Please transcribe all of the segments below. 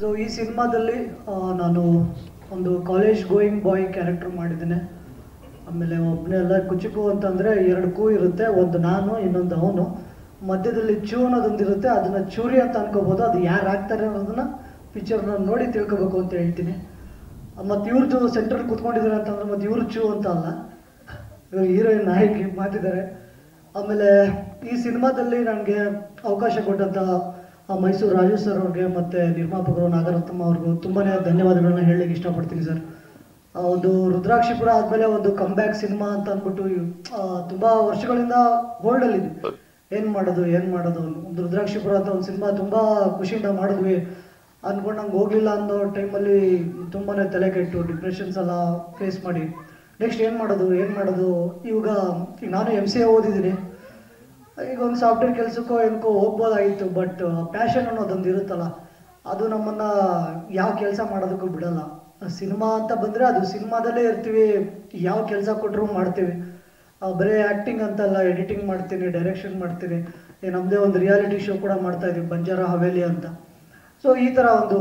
So ಈ ಸಿನಿಮಾದಲ್ಲಿ ನಾನು ಒಂದು ಕಾಲೇಜ್ ಗೋಯಿಂಗ್ ಬಾಯ್ ಕ್ಯಾರೆಕ್ಟರ್ ಮಾಡಿದ್ದೇನೆ. ಆಮೇಲೆ ಒಬ್ಬನೇ ಎಲ್ಲ ಕುಚಿಕು ಅಂತಂದರೆ 2 ಕೂ ಇರುತ್ತೆ, ಒಂದು ನಾನು ಇನ್ನೊಂದು ಅವನು. ಮಧ್ಯದಲ್ಲಿ ಚೂ ಅನ್ನೋದೊಂದಿರುತ್ತೆ, ಅದನ್ನು ಚೂರಿ ಅಂತ ಅನ್ಕೋಬೋದು. ಅದು ಯಾರು ಆಗ್ತಾರೆ ಅನ್ನೋದನ್ನ ಪಿಕ್ಚರ್ನ ನೋಡಿ ತಿಳ್ಕೊಬೇಕು ಅಂತ ಹೇಳ್ತೀನಿ. ಮತ್ತು ಇವ್ರದ್ದು ಸೆಂಟ್ರಲ್ಲಿ ಕೂತ್ಕೊಂಡಿದ್ದಾರೆ ಅಂತಂದ್ರೆ ಮತ್ತು ಇವರು ಚೂ ಅಂತ ಅಲ್ಲ, ಇವರು ಹೀರೋಯಿನ್ ನಾಯಕಿ ಮಾತಿದ್ದಾರೆ. ಆಮೇಲೆ ಈ ಸಿನಿಮಾದಲ್ಲಿ ನನಗೆ ಅವಕಾಶ ಕೊಟ್ಟಂಥ ಮೈಸೂರು ರಾಜು ಸರ್ ಅವ್ರಿಗೆ ಮತ್ತು ನಿರ್ಮಾಪಕರು ನಾಗರತ್ನಮ್ಮ ಅವ್ರಿಗೂ ತುಂಬಾ ಧನ್ಯವಾದಗಳನ್ನ ಹೇಳಲಿಕ್ಕೆ ಇಷ್ಟಪಡ್ತೀನಿ ಸರ್. ಒಂದು ರುದ್ರಾಕ್ಷಿಪುರ ಆದಮೇಲೆ ಒಂದು ಕಮ್ಬ್ಯಾಕ್ ಸಿನಿಮಾ ಅಂತ ಅಂದ್ಬಿಟ್ಟು ತುಂಬ ವರ್ಷಗಳಿಂದ ಹೋಲ್ಡಲ್ಲಿದ್ವಿ. ಏನು ಮಾಡೋದು ಒಂದು ರುದ್ರಾಕ್ಷಿಪುರ ಅಂತ ಒಂದು ಸಿನಿಮಾ ತುಂಬ ಖುಷಿಯಿಂದ ಮಾಡಿದ್ವಿ. ಅಂದ್ಕೊಂಡು ನಂಗೆ ಹೋಗಲಿಲ್ಲ ಅನ್ನೋ ಟೈಮಲ್ಲಿ ತುಂಬಾ ತಲೆ ಕೆಟ್ಟು ಡಿಪ್ರೆಷನ್ಸ್ ಎಲ್ಲ ಫೇಸ್ ಮಾಡಿ ನೆಕ್ಸ್ಟ್ ಏನು ಮಾಡೋದು ಈಗ ನಾನು MCA ಓದಿದ್ದೀನಿ. ಈಗ ಒಂದು ಸಾಫ್ಟ್ವೇರ್ ಕೆಲಸಕ್ಕೋ ಏನಕ್ಕೋ ಹೋಗ್ಬೋದಾಗಿತ್ತು. ಬಟ್ ಪ್ಯಾಷನ್ ಅನ್ನೋದೊಂದು ಇರುತ್ತಲ್ಲ, ಅದು ನಮ್ಮನ್ನು ಯಾವ ಕೆಲಸ ಮಾಡೋದಕ್ಕೂ ಬಿಡಲ್ಲ. ಸಿನಿಮಾ ಅಂತ ಬಂದರೆ ಅದು ಸಿನಿಮಾದಲ್ಲೇ ಇರ್ತೀವಿ, ಯಾವ ಕೆಲಸ ಕೊಟ್ಟರು ಮಾಡ್ತೀವಿ. ಬರೀ ಆ್ಯಕ್ಟಿಂಗ್ ಅಂತಲ್ಲ, ಎಡಿಟಿಂಗ್ ಮಾಡ್ತೀನಿ, ಡೈರೆಕ್ಷನ್ ಮಾಡ್ತೀನಿ. ನಮ್ಮದೇ ಒಂದು ರಿಯಾಲಿಟಿ ಶೋ ಕೂಡ ಮಾಡ್ತಾಯಿದ್ದೀವಿ, ಬಂಜಾರ ಹವೇಲಿ ಅಂತ. ಸೊ ಈ ಥರ ಒಂದು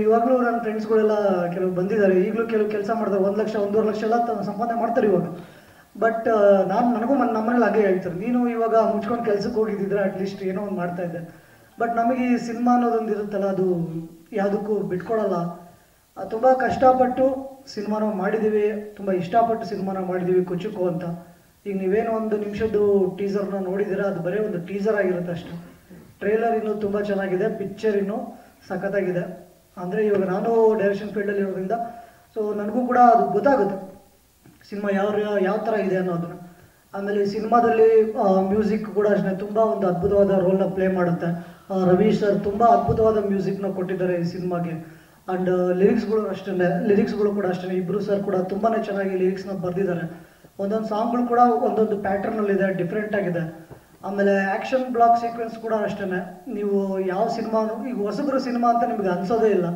ಇವಾಗಲೂ ನನ್ನ ಫ್ರೆಂಡ್ಸ್ಗಳೆಲ್ಲ ಕೆಲವು ಬಂದಿದ್ದಾರೆ, ಈಗಲೂ ಕೆಲವು ಕೆಲಸ ಮಾಡ್ತಾರೆ, 1 ಲಕ್ಷ 1.5 ಲಕ್ಷ ಎಲ್ಲ ಸಂಪಾದನೆ ಮಾಡ್ತಾರೆ ಇವಾಗ. ಬಟ್ ನನಗೂ ನಮ್ಮನೇಲಿ ಹಾಗೆ ಹೇಳ್ತಾರೆ, ನೀನು ಇವಾಗ ಮುಚ್ಕೊಂಡು ಕೆಲ್ಸಕ್ಕೆ ಹೋಗಿದ್ದಿದ್ರೆ ಅಟ್ಲೀಸ್ಟ್ ಏನೋ ಒಂದು ಮಾಡ್ತಾಯಿದ್ದೆ. ಬಟ್ ನಮಗೆ ಈ ಸಿನಿಮಾ ಅನ್ನೋದೊಂದು ಇರುತ್ತಲ್ಲ, ಅದು ಯಾವುದಕ್ಕೂ ಬಿಟ್ಕೊಡಲ್ಲ. ತುಂಬ ಕಷ್ಟಪಟ್ಟು ಸಿನಿಮಾನ ಮಾಡಿದ್ದೀವಿ, ತುಂಬ ಇಷ್ಟಪಟ್ಟು ಸಿನಿಮಾನ ಮಾಡಿದ್ದೀವಿ ಕುಚುಕು ಅಂತ. ಈಗ ನೀವೇನೋ 1 ನಿಮಿಷದ್ದು ಟೀಸರ್ನ ನೋಡಿದ್ದೀರಾ, ಅದು ಬರೀ ಒಂದು ಟೀಸರ್ ಆಗಿರುತ್ತೆ ಅಷ್ಟೇ. ಟ್ರೇಲರ್ ಇನ್ನೂ ತುಂಬ ಚೆನ್ನಾಗಿದೆ, ಪಿಕ್ಚರ್ ಇನ್ನೂ ಸಖತ್ತಾಗಿದೆ. ಅಂದರೆ ಇವಾಗ ನಾನು ಡೈರೆಕ್ಷನ್ ಫೀಲ್ಡಲ್ಲಿ ಇರೋದ್ರಿಂದ ಸೊ ನನಗೂ ಕೂಡ ಅದು ಗೊತ್ತಾಗುತ್ತೆ ಸಿನಿಮಾ ಯಾವ ಥರ ಇದೆ ಅನ್ನೋದನ್ನ. ಆಮೇಲೆ ಈ ಸಿನಿಮಾದಲ್ಲಿ ಮ್ಯೂಸಿಕ್ ಕೂಡ ಅಷ್ಟೇ ತುಂಬ ಒಂದು ಅದ್ಭುತವಾದ ರೋಲ್ನ ಪ್ಲೇ ಮಾಡುತ್ತೆ. ರವಿ ಸರ್ ತುಂಬ ಅದ್ಭುತವಾದ ಮ್ಯೂಸಿಕ್ನ ಕೊಟ್ಟಿದ್ದಾರೆ ಈ ಸಿನಿಮಾಗೆ. ಆ್ಯಂಡ್ ಲಿರಿಕ್ಸ್ಗಳು ಕೂಡ ಅಷ್ಟೇ, ಇಬ್ಬರು ಸರ್ ಕೂಡ ತುಂಬಾ ಚೆನ್ನಾಗಿ ಲಿರಿಕ್ಸ್ನ ಬರೆದಿದ್ದಾರೆ. ಒಂದೊಂದು ಸಾಂಗ್ಗಳು ಕೂಡ ಒಂದೊಂದು ಪ್ಯಾಟರ್ನಲ್ಲಿದೆ, ಡಿಫ್ರೆಂಟ್ ಆಗಿದೆ. ಆಮೇಲೆ ಆ್ಯಕ್ಷನ್ ಬ್ಲಾಕ್ ಸೀಕ್ವೆನ್ಸ್ ಕೂಡ ಅಷ್ಟೇ. ನೀವು ಯಾವ ಸಿನಿಮಾ ಈಗ ಹೊಸಬ್ರು ಸಿನಿಮಾ ಅಂತ ನಿಮಗೆ ಅನ್ಸೋದೇ ಇಲ್ಲ,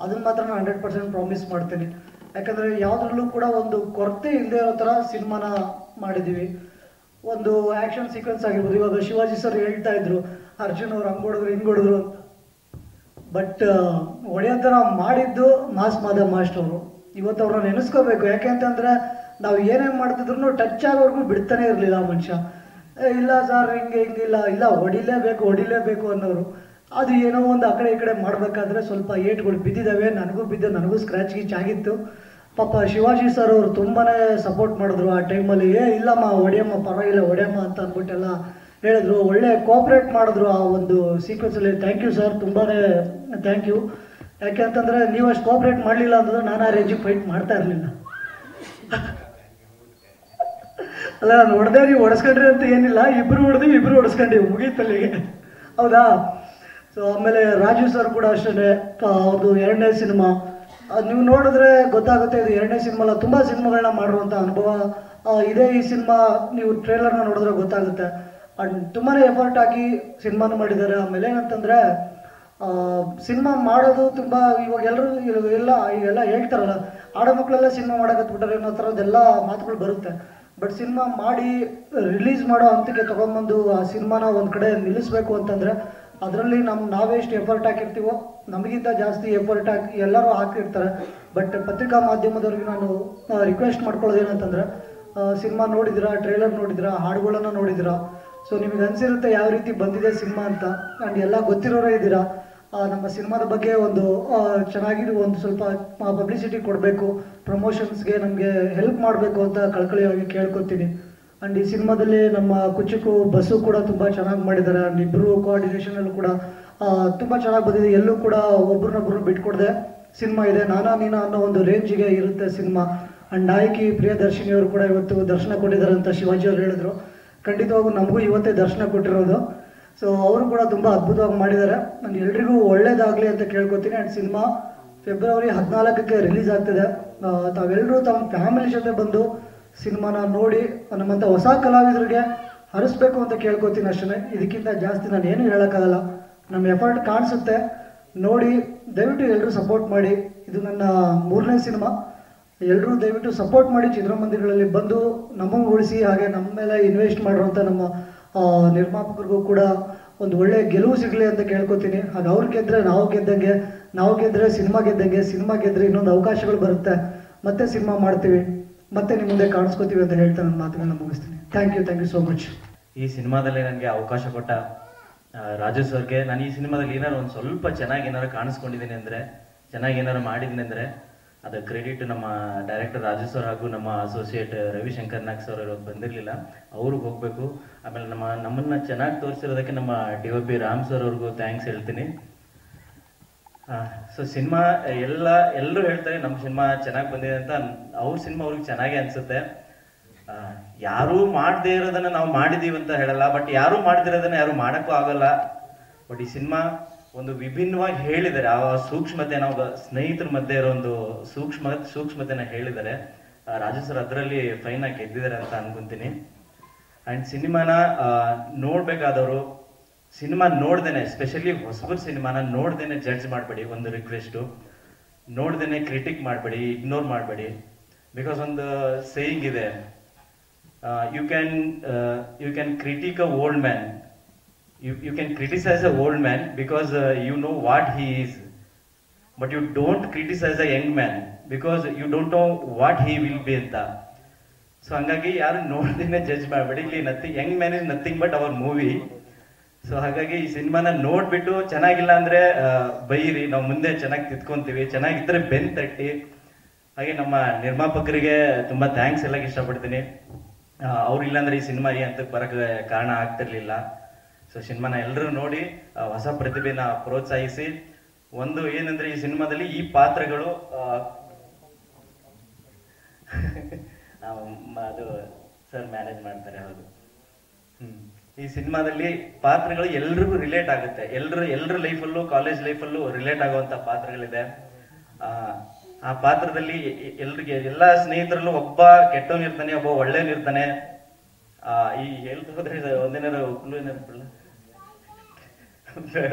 ಅದನ್ನು ಮಾತ್ರ ನಾನು 100% ಪ್ರಾಮಿಸ್ ಮಾಡ್ತೀನಿ. ಯಾಕಂದರೆ ಯಾವುದ್ರಲ್ಲೂ ಕೂಡ ಒಂದು ಕೊರತೆ ಇಲ್ಲದೆ ಇರೋ ಥರ ಸಿನಿಮಾನ ಮಾಡಿದ್ದೀವಿ. ಒಂದು ಆ್ಯಕ್ಷನ್ ಸೀಕ್ವೆನ್ಸ್ ಆಗಿರ್ಬೋದು, ಇವಾಗ ಶಿವಾಜಿ ಸರ್ ಹೇಳ್ತಾ ಇದ್ರು ಅರ್ಜುನ್ ಅವ್ರು ಹಂಗೆ ಹೊಡೆದ್ರು ಹಿಂಗೆ ಹೊಡೆದ್ರು. ಬಟ್ ಹೊಡೆಯೋ ಥರ ಮಾಡಿದ್ದು ಮಾಸ್ಟರ್ ಅವರು. ಇವತ್ತು ಅವ್ರನ್ನ ನೆನೆಸ್ಕೋಬೇಕು. ಯಾಕೆ ಅಂತಂದರೆ ನಾವು ಏನೇ ಮಾಡ್ತಿದ್ರು ಟಚ್ ಆಗೋರ್ಗೂ ಬಿಡ್ತಾನೆ ಇರಲಿಲ್ಲ ಆ ಮನುಷ್ಯ. ಇಲ್ಲ ಸರ್ ಹಿಂಗಿಲ್ಲ ಹೊಡಿಲೇಬೇಕು ಅನ್ನೋರು. ಅದು ಏನೋ ಒಂದು ಆ ಕಡೆ ಈ ಕಡೆ ಮಾಡಬೇಕಾದ್ರೆ ಸ್ವಲ್ಪ ಏಟ್ಗಳು ಬಿದ್ದಿದ್ದಾವೆ, ನನಗೂ ಸ್ಕ್ರ್ಯಾಚ್ ಗೀಚ್ ಆಗಿತ್ತು. ಪಾಪ ಶಿವಾಜಿ ಸರ್ ಅವರು ತುಂಬಾ ಸಪೋರ್ಟ್ ಮಾಡಿದ್ರು ಆ ಟೈಮಲ್ಲಿ. ಇಲ್ಲಮ್ಮ ಹೊಡೆಯಮ್ಮ ಅಂತ ಅಂದ್ಬಿಟ್ಟೆಲ್ಲ ಹೇಳಿದ್ರು. ಒಳ್ಳೆ ಕೋಆಪ್ರೇಟ್ ಮಾಡಿದ್ರು ಆ ಒಂದು ಸೀಕ್ವೆನ್ಸಲ್ಲಿ. ಥ್ಯಾಂಕ್ ಯು ಸರ್, ತುಂಬಾ ಥ್ಯಾಂಕ್ ಯು. ಯಾಕೆ ಅಂತಂದರೆ ನೀವು ಅಷ್ಟು ಕೋಆಪ್ರೇಟ್ ಮಾಡಲಿಲ್ಲ ಅಂತಂದ್ರೆ ನಾನು ಆ ರೇಂಜಿಗೆ ಫೈಟ್ ಮಾಡ್ತಾ ಇರಲಿಲ್ಲ. ಅಲ್ಲ, ನಾನು ಹೊಡೆದೇ ನೀವು ಹೊಡೆಸ್ಕೊಂಡ್ರಿ ಅಂತ ಏನಿಲ್ಲ, ಇಬ್ಬರು ಹೊಡೆಸ್ಕೊಂಡಿವಿ, ಮುಗೀತಲ್ಲಿಗೆ, ಹೌದಾ? ಸೊ ಆಮೇಲೆ ರಾಜು ಸರ್ ಕೂಡ ಅಷ್ಟೇ, ಅವ್ರದ್ದು 2ನೇ ಸಿನಿಮಾ. ನೀವು ನೋಡಿದ್ರೆ ಗೊತ್ತಾಗುತ್ತೆ, ಇದು 2ನೇ ಸಿನಿಮಾ ಅಲ್ಲ, ತುಂಬ ಸಿನಿಮಾಗಳನ್ನ ಮಾಡಿರುವಂಥ ಅನುಭವ ಇದೇ. ಈ ಸಿನಿಮಾ ನೀವು ಟ್ರೇಲರ್ನ ನೋಡಿದ್ರೆ ಗೊತ್ತಾಗುತ್ತೆ. ಆ್ಯಂಡ್ ತುಂಬಾ ಎಫರ್ಟ್ ಹಾಕಿ ಸಿನಿಮಾನ ಮಾಡಿದ್ದಾರೆ. ಆಮೇಲೆ ಏನಂತಂದರೆ ಸಿನಿಮಾ ಮಾಡೋದು ತುಂಬ ಇವಾಗ ಈಗೆಲ್ಲ ಹೇಳ್ತಾರಲ್ಲ, ಆಡೋ ಮಕ್ಕಳೆಲ್ಲ ಸಿನಿಮಾ ಮಾಡೋಕತ್ಬಿಟ್ಟಾರೆ ಅನ್ನೋ ಥರದ್ದೆಲ್ಲ ಮಾತುಗಳು ಬರುತ್ತೆ. ಬಟ್ ಸಿನಿಮಾ ಮಾಡಿ ರಿಲೀಸ್ ಮಾಡೋ ಹಂತಕ್ಕೆ ತೊಗೊಂಬಂದು ಆ ಸಿನಿಮಾನ ಒಂದು ಕಡೆ ನಿಲ್ಲಿಸಬೇಕು ಅಂತಂದರೆ ಅದರಲ್ಲಿ ನಾವೇ ಎಷ್ಟು ಎಫರ್ಟ್ ಹಾಕಿರ್ತೀವೋ ನಮಗಿಂತ ಜಾಸ್ತಿ ಎಫರ್ಟ್ ಹಾಕಿ ಎಲ್ಲರೂ ಹಾಕಿರ್ತಾರೆ. ಬಟ್ ಪತ್ರಿಕಾ ಮಾಧ್ಯಮದವ್ರಿಗೆ ನಾನು ರಿಕ್ವೆಸ್ಟ್ ಮಾಡ್ಕೊಳ್ಳೋದು ಏನಂತಂದರೆ, ಸಿನಿಮಾ ನೋಡಿದಿರಾ, ಟ್ರೇಲರ್ ನೋಡಿದಿರಾ, ಹಾಡುಗಳನ್ನು ನೋಡಿದಿರಾ, ಸೊ ನಿಮಗೆ ಅನಿಸಿರುತ್ತೆ ಯಾವ ರೀತಿ ಬಂದಿದೆ ಸಿನಿಮಾ ಅಂತ. ಆ್ಯಂಡ್ ಎಲ್ಲ ಗೊತ್ತಿರೋರೇ ಇದ್ದೀರಾ. ನಮ್ಮ ಸಿನಿಮಾದ ಬಗ್ಗೆ ಒಂದು ಚೆನ್ನಾಗಿರೋ ಒಂದು ಸ್ವಲ್ಪ ಪಬ್ಲಿಸಿಟಿ ಕೊಡಬೇಕು, ಪ್ರಮೋಷನ್ಸ್ಗೆ ನಮಗೆ ಹೆಲ್ಪ್ ಮಾಡಬೇಕು ಅಂತ ಕಳ್ಕಳಿಯಾಗಿ ಕೇಳ್ಕೊತೀನಿ. ಆ್ಯಂಡ್ ಈ ಸಿನಿಮಾದಲ್ಲಿ ನಮ್ಮ ಕುಚುಕು ಬಸ್ಸು ಕೂಡ ತುಂಬ ಚೆನ್ನಾಗಿ ಮಾಡಿದ್ದಾರೆ. ಆ್ಯಂಡ್ ಇಬ್ಬರು ಕೋಆರ್ಡಿನೇಷನಲ್ಲೂ ಕೂಡ ತುಂಬ ಚೆನ್ನಾಗಿ ಬಂದಿದೆ. ಎಲ್ಲೂ ಕೂಡ ಒಬ್ರನ್ನೊಬ್ರು ಬಿಟ್ಕೊಡದೆ ಸಿನಿಮಾ ಇದೆ. ನಾನಾ ನೀನಾ ಅನ್ನೋ ಒಂದು ರೇಂಜಿಗೆ ಇರುತ್ತೆ ಸಿನಿಮಾ. ಆ್ಯಂಡ್ ನಾಯಕಿ ಪ್ರಿಯದರ್ಶಿನಿಯವರು ಕೂಡ ಇವತ್ತು ದರ್ಶನ ಕೊಟ್ಟಿದ್ದಾರೆ ಅಂತ ಶಿವಾಜಿ ಅವರು ಹೇಳಿದ್ರು. ಖಂಡಿತವಾಗೂ ನಮಗೂ ಇವತ್ತೇ ದರ್ಶನ ಕೊಟ್ಟಿರೋದು. ಸೊ ಅವರು ಕೂಡ ತುಂಬ ಅದ್ಭುತವಾಗಿ ಮಾಡಿದ್ದಾರೆ. ನಾನು ಎಲ್ರಿಗೂ ಒಳ್ಳೇದಾಗಲಿ ಅಂತ ಕೇಳ್ಕೊತೀನಿ. ಆ್ಯಂಡ್ ಸಿನಿಮಾ ಫೆಬ್ರವರಿ 14ಕ್ಕೆ ರಿಲೀಸ್ ಆಗ್ತಿದೆ. ತಾವೆಲ್ಲರೂ ತಮ್ಮ ಫ್ಯಾಮಿಲಿ ಜೊತೆ ಬಂದು ಸಿನಿಮಾನ ನೋಡಿ ನಮ್ಮಂಥ ಹೊಸ ಕಲಾವಿದರಿಗೆ ಹರಿಸ್ಬೇಕು ಅಂತ ಕೇಳ್ಕೊತೀನಿ ಅಷ್ಟೇ. ಇದಕ್ಕಿಂತ ಜಾಸ್ತಿ ನಾನು ಏನು ಹೇಳೋಕ್ಕಾಗಲ್ಲ. ನಮ್ಮ ಎಫರ್ಟ್ ಕಾಣಿಸುತ್ತೆ, ನೋಡಿ ದಯವಿಟ್ಟು ಎಲ್ಲರೂ ಸಪೋರ್ಟ್ ಮಾಡಿ. ಇದು ನನ್ನ 3ನೇ ಸಿನಿಮಾ. ಎಲ್ಲರೂ ದಯವಿಟ್ಟು ಸಪೋರ್ಟ್ ಮಾಡಿ, ಚಿತ್ರಮಂದಿರಗಳಲ್ಲಿ ಬಂದು ನಮಗೆ ಉಳಿಸಿ, ಹಾಗೆ ನಮ್ಮ ಮೇಲೆ ಇನ್ವೆಸ್ಟ್ ಮಾಡಿರುವಂಥ ನಮ್ಮ ನಿರ್ಮಾಪಕರಿಗೂ ಕೂಡ ಒಂದು ಒಳ್ಳೆ ಗೆಲುವು ಸಿಗಲಿ ಅಂತ ಕೇಳ್ಕೊತೀನಿ. ಹಾಗೆ ಅವ್ರು ಗೆದ್ದರೆ ನಾವು ಗೆದ್ದಂಗೆ, ನಾವು ಗೆದ್ದರೆ ಸಿನಿಮಾ ಗೆದ್ದಂಗೆ, ಸಿನಿಮಾ ಗೆದ್ದರೆ ಇನ್ನೊಂದು ಅವಕಾಶಗಳು ಬರುತ್ತೆ, ಮತ್ತೆ ಸಿನಿಮಾ ಮಾಡ್ತೀವಿ, ಮತ್ತೆ ನಿಮ್ಮ ಮುಂದೆ ಕಾಣಿಸ್ಕೋತೀವಿ ಅಂತ ಹೇಳ್ತಾ ನನ್ನ ಮಾತುಗಳನ್ನ ಮುಗಿಸ್ತೀನಿ. Thank you so much. ಈ ಸಿನಿಮಾದಲ್ಲಿ ನನಗೆ ಅವಕಾಶ ಕೊಟ್ಟ ರಾಜು ಸರ್ಗೆ, ನಾನು ಈ ಸಿನಿಮಾದಲ್ಲಿ ಏನಾರು ಒಂದು ಸ್ವಲ್ಪ ಚೆನ್ನಾಗಿ ಏನಾರು ಕಾಣಿಸ್ಕೊಂಡಿದ್ದೀನಿ ಅಂದರೆ, ಚೆನ್ನಾಗಿ ಏನಾರು ಮಾಡಿದ್ದೀನಿ ಅಂದರೆ ಅದು ಕ್ರೆಡಿಟ್ ನಮ್ಮ ಡೈರೆಕ್ಟರ್ ರಾಜು ಸರ್ ಹಾಗೂ ನಮ್ಮ ಅಸೋಸಿಯೇಟ್ ರವಿಶಂಕರ್ ನಾಗ್ ಸರ್ ಇರೋದು ಬಂದಿರಲಿಲ್ಲ, ಅವ್ರಿಗೆ ಹೋಗಬೇಕು. ಆಮೇಲೆ ನಮ್ಮನ್ನು ಚೆನ್ನಾಗಿ ತೋರಿಸಿರೋದಕ್ಕೆ ನಮ್ಮ DOP ರಾಮ್ ಸರ್ ಅವ್ರಿಗೂ ಥ್ಯಾಂಕ್ಸ್ ಹೇಳ್ತೀನಿ. ಸೊ ಸಿನಿಮಾ ಎಲ್ಲರೂ ಹೇಳ್ತಾರೆ ನಮ್ಮ ಸಿನಿಮಾ ಚೆನ್ನಾಗಿ ಬಂದಿದೆ ಅಂತ. ಅವ್ರ ಸಿನಿಮಾ ಅವ್ರಿಗೆ ಚೆನ್ನಾಗೇ ಅನ್ಸುತ್ತೆ. ಯಾರೂ ಮಾಡದೇ ಇರೋದನ್ನ ನಾವು ಮಾಡಿದೀವಿ ಅಂತ ಹೇಳಲ್ಲ, ಬಟ್ ಯಾರೂ ಮಾಡ್ದಿರೋದನ್ನ ಯಾರು ಮಾಡೋಕ್ಕೂ ಆಗಲ್ಲ. ಬಟ್ ಈ ಸಿನಿಮಾ ಒಂದು ವಿಭಿನ್ನವಾಗಿ ಹೇಳಿದ್ದಾರೆ, ಆ ಸೂಕ್ಷ್ಮತೆ, ನಾವು ಸ್ನೇಹಿತರ ಮಧ್ಯೆ ಇರೋ ಒಂದು ಸೂಕ್ಷ್ಮತೆನ ಹೇಳಿದ್ದಾರೆ. ರಾಜು ಸರ್ ಅದರಲ್ಲಿ ಫೈನ್ ಆಗಿ ಗೆದ್ದಿದ್ದಾರೆ ಅಂತ ಅನ್ಕೊಂತೀನಿ. ಅಂಡ್ ಸಿನಿಮಾನ ನೋಡ್ಬೇಕಾದವರು ಸಿನಿಮಾ ನೋಡ್ದೇನೆ, ಎಸ್ಪೆಷಲಿ ಹೊಸಬರ ಸಿನಿಮಾನ ನೋಡ್ದೇನೆ ಜಡ್ಜ್ ಮಾಡಬೇಡಿ. ಒಂದು ರಿಕ್ವೆಸ್ಟು, ನೋಡ್ದೇನೆ ಕ್ರಿಟಿಕ್ ಮಾಡಬೇಡಿ, ಇಗ್ನೋರ್ ಮಾಡಬೇಡಿ. ಬಿಕಾಸ್ ಒಂದು ಸೇಯಿಂಗ್ ಇದೆ, you can critic a old man, you can criticize a old man because you know what he is, but you don't criticize a young man because you don't know what he will be anta. So hangagi yaru nodidine judge ಮಾಡಬೇಡಿ. ಇಲ್ಲಿ nothing, young man is nothing but our movie. So ಹಾಗಾಗಿ ಈ ಸಿನಿಮಾನ ನೋಡ್ಬಿಟ್ಟು ಚೆನ್ನಾಗಿಲ್ಲ ಅಂದ್ರೆ ಬೈರಿ, ನಾವು ಮುಂದೆ ಚೆನ್ನಾಗಿ ತಿದ್ಕೊಂತೀವಿ, ಚೆನ್ನಾಗಿದ್ರೆ ಬೆನ್ ತಟ್ಟಿ. ಹಾಗೆ ನಮ್ಮ ನಿರ್ಮಾಪಕರಿಗೆ ತುಂಬಾ ಥ್ಯಾಂಕ್ಸ್ ಎಲ್ಲಕ್ಕೆ ಇಷ್ಟಪಡ್ತೀನಿ. ಅವ್ರಿಲ್ಲ ಅಂದ್ರೆ ಈ ಸಿನಿಮಾ ಈ ಹಂತಕ್ಕೆ ಬರಕ್ಕೆ ಕಾರಣ ಆಗ್ತಿರ್ಲಿಲ್ಲ. ಸೊ ಸಿನಿಮಾನ ಎಲ್ಲರೂ ನೋಡಿ ಹೊಸ ಪ್ರತಿಭೆನ ಪ್ರೋತ್ಸಾಹಿಸಿ. ಒಂದು ಏನಂದ್ರೆ ಈ ಸಿನಿಮಾದಲ್ಲಿ ಈ ಪಾತ್ರಗಳು ಅದು ಸರ್ ಮ್ಯಾನೇಜ್ ಮಾಡ್ತಾರೆ. ಹೌದು, ಈ ಸಿನಿಮಾದಲ್ಲಿ ಪಾತ್ರಗಳು ಎಲ್ರಿಗೂ ರಿಲೇಟ್ ಆಗುತ್ತೆ. ಎಲ್ರ ಲೈಫಲ್ಲೂ, ಕಾಲೇಜ್ ಲೈಫಲ್ಲೂ ರಿಲೇಟ್ ಆಗುವಂತ ಪಾತ್ರಗಳಿದೆ. ಆ ಪಾತ್ರದಲ್ಲಿ ಎಲ್ಲಾ ಸ್ನೇಹಿತರಲ್ಲೂ ಒಬ್ಬ ಕೆಟ್ಟವನಿರ್ತಾನೆ, ಒಬ್ಬ ಒಳ್ಳೆಯನಿರ್ತಾನೆ. ಈ ಹೇಳ್ತಾ ಹೋದ್ರೆ ಒಂದೇನಾರು ಬೇಡ,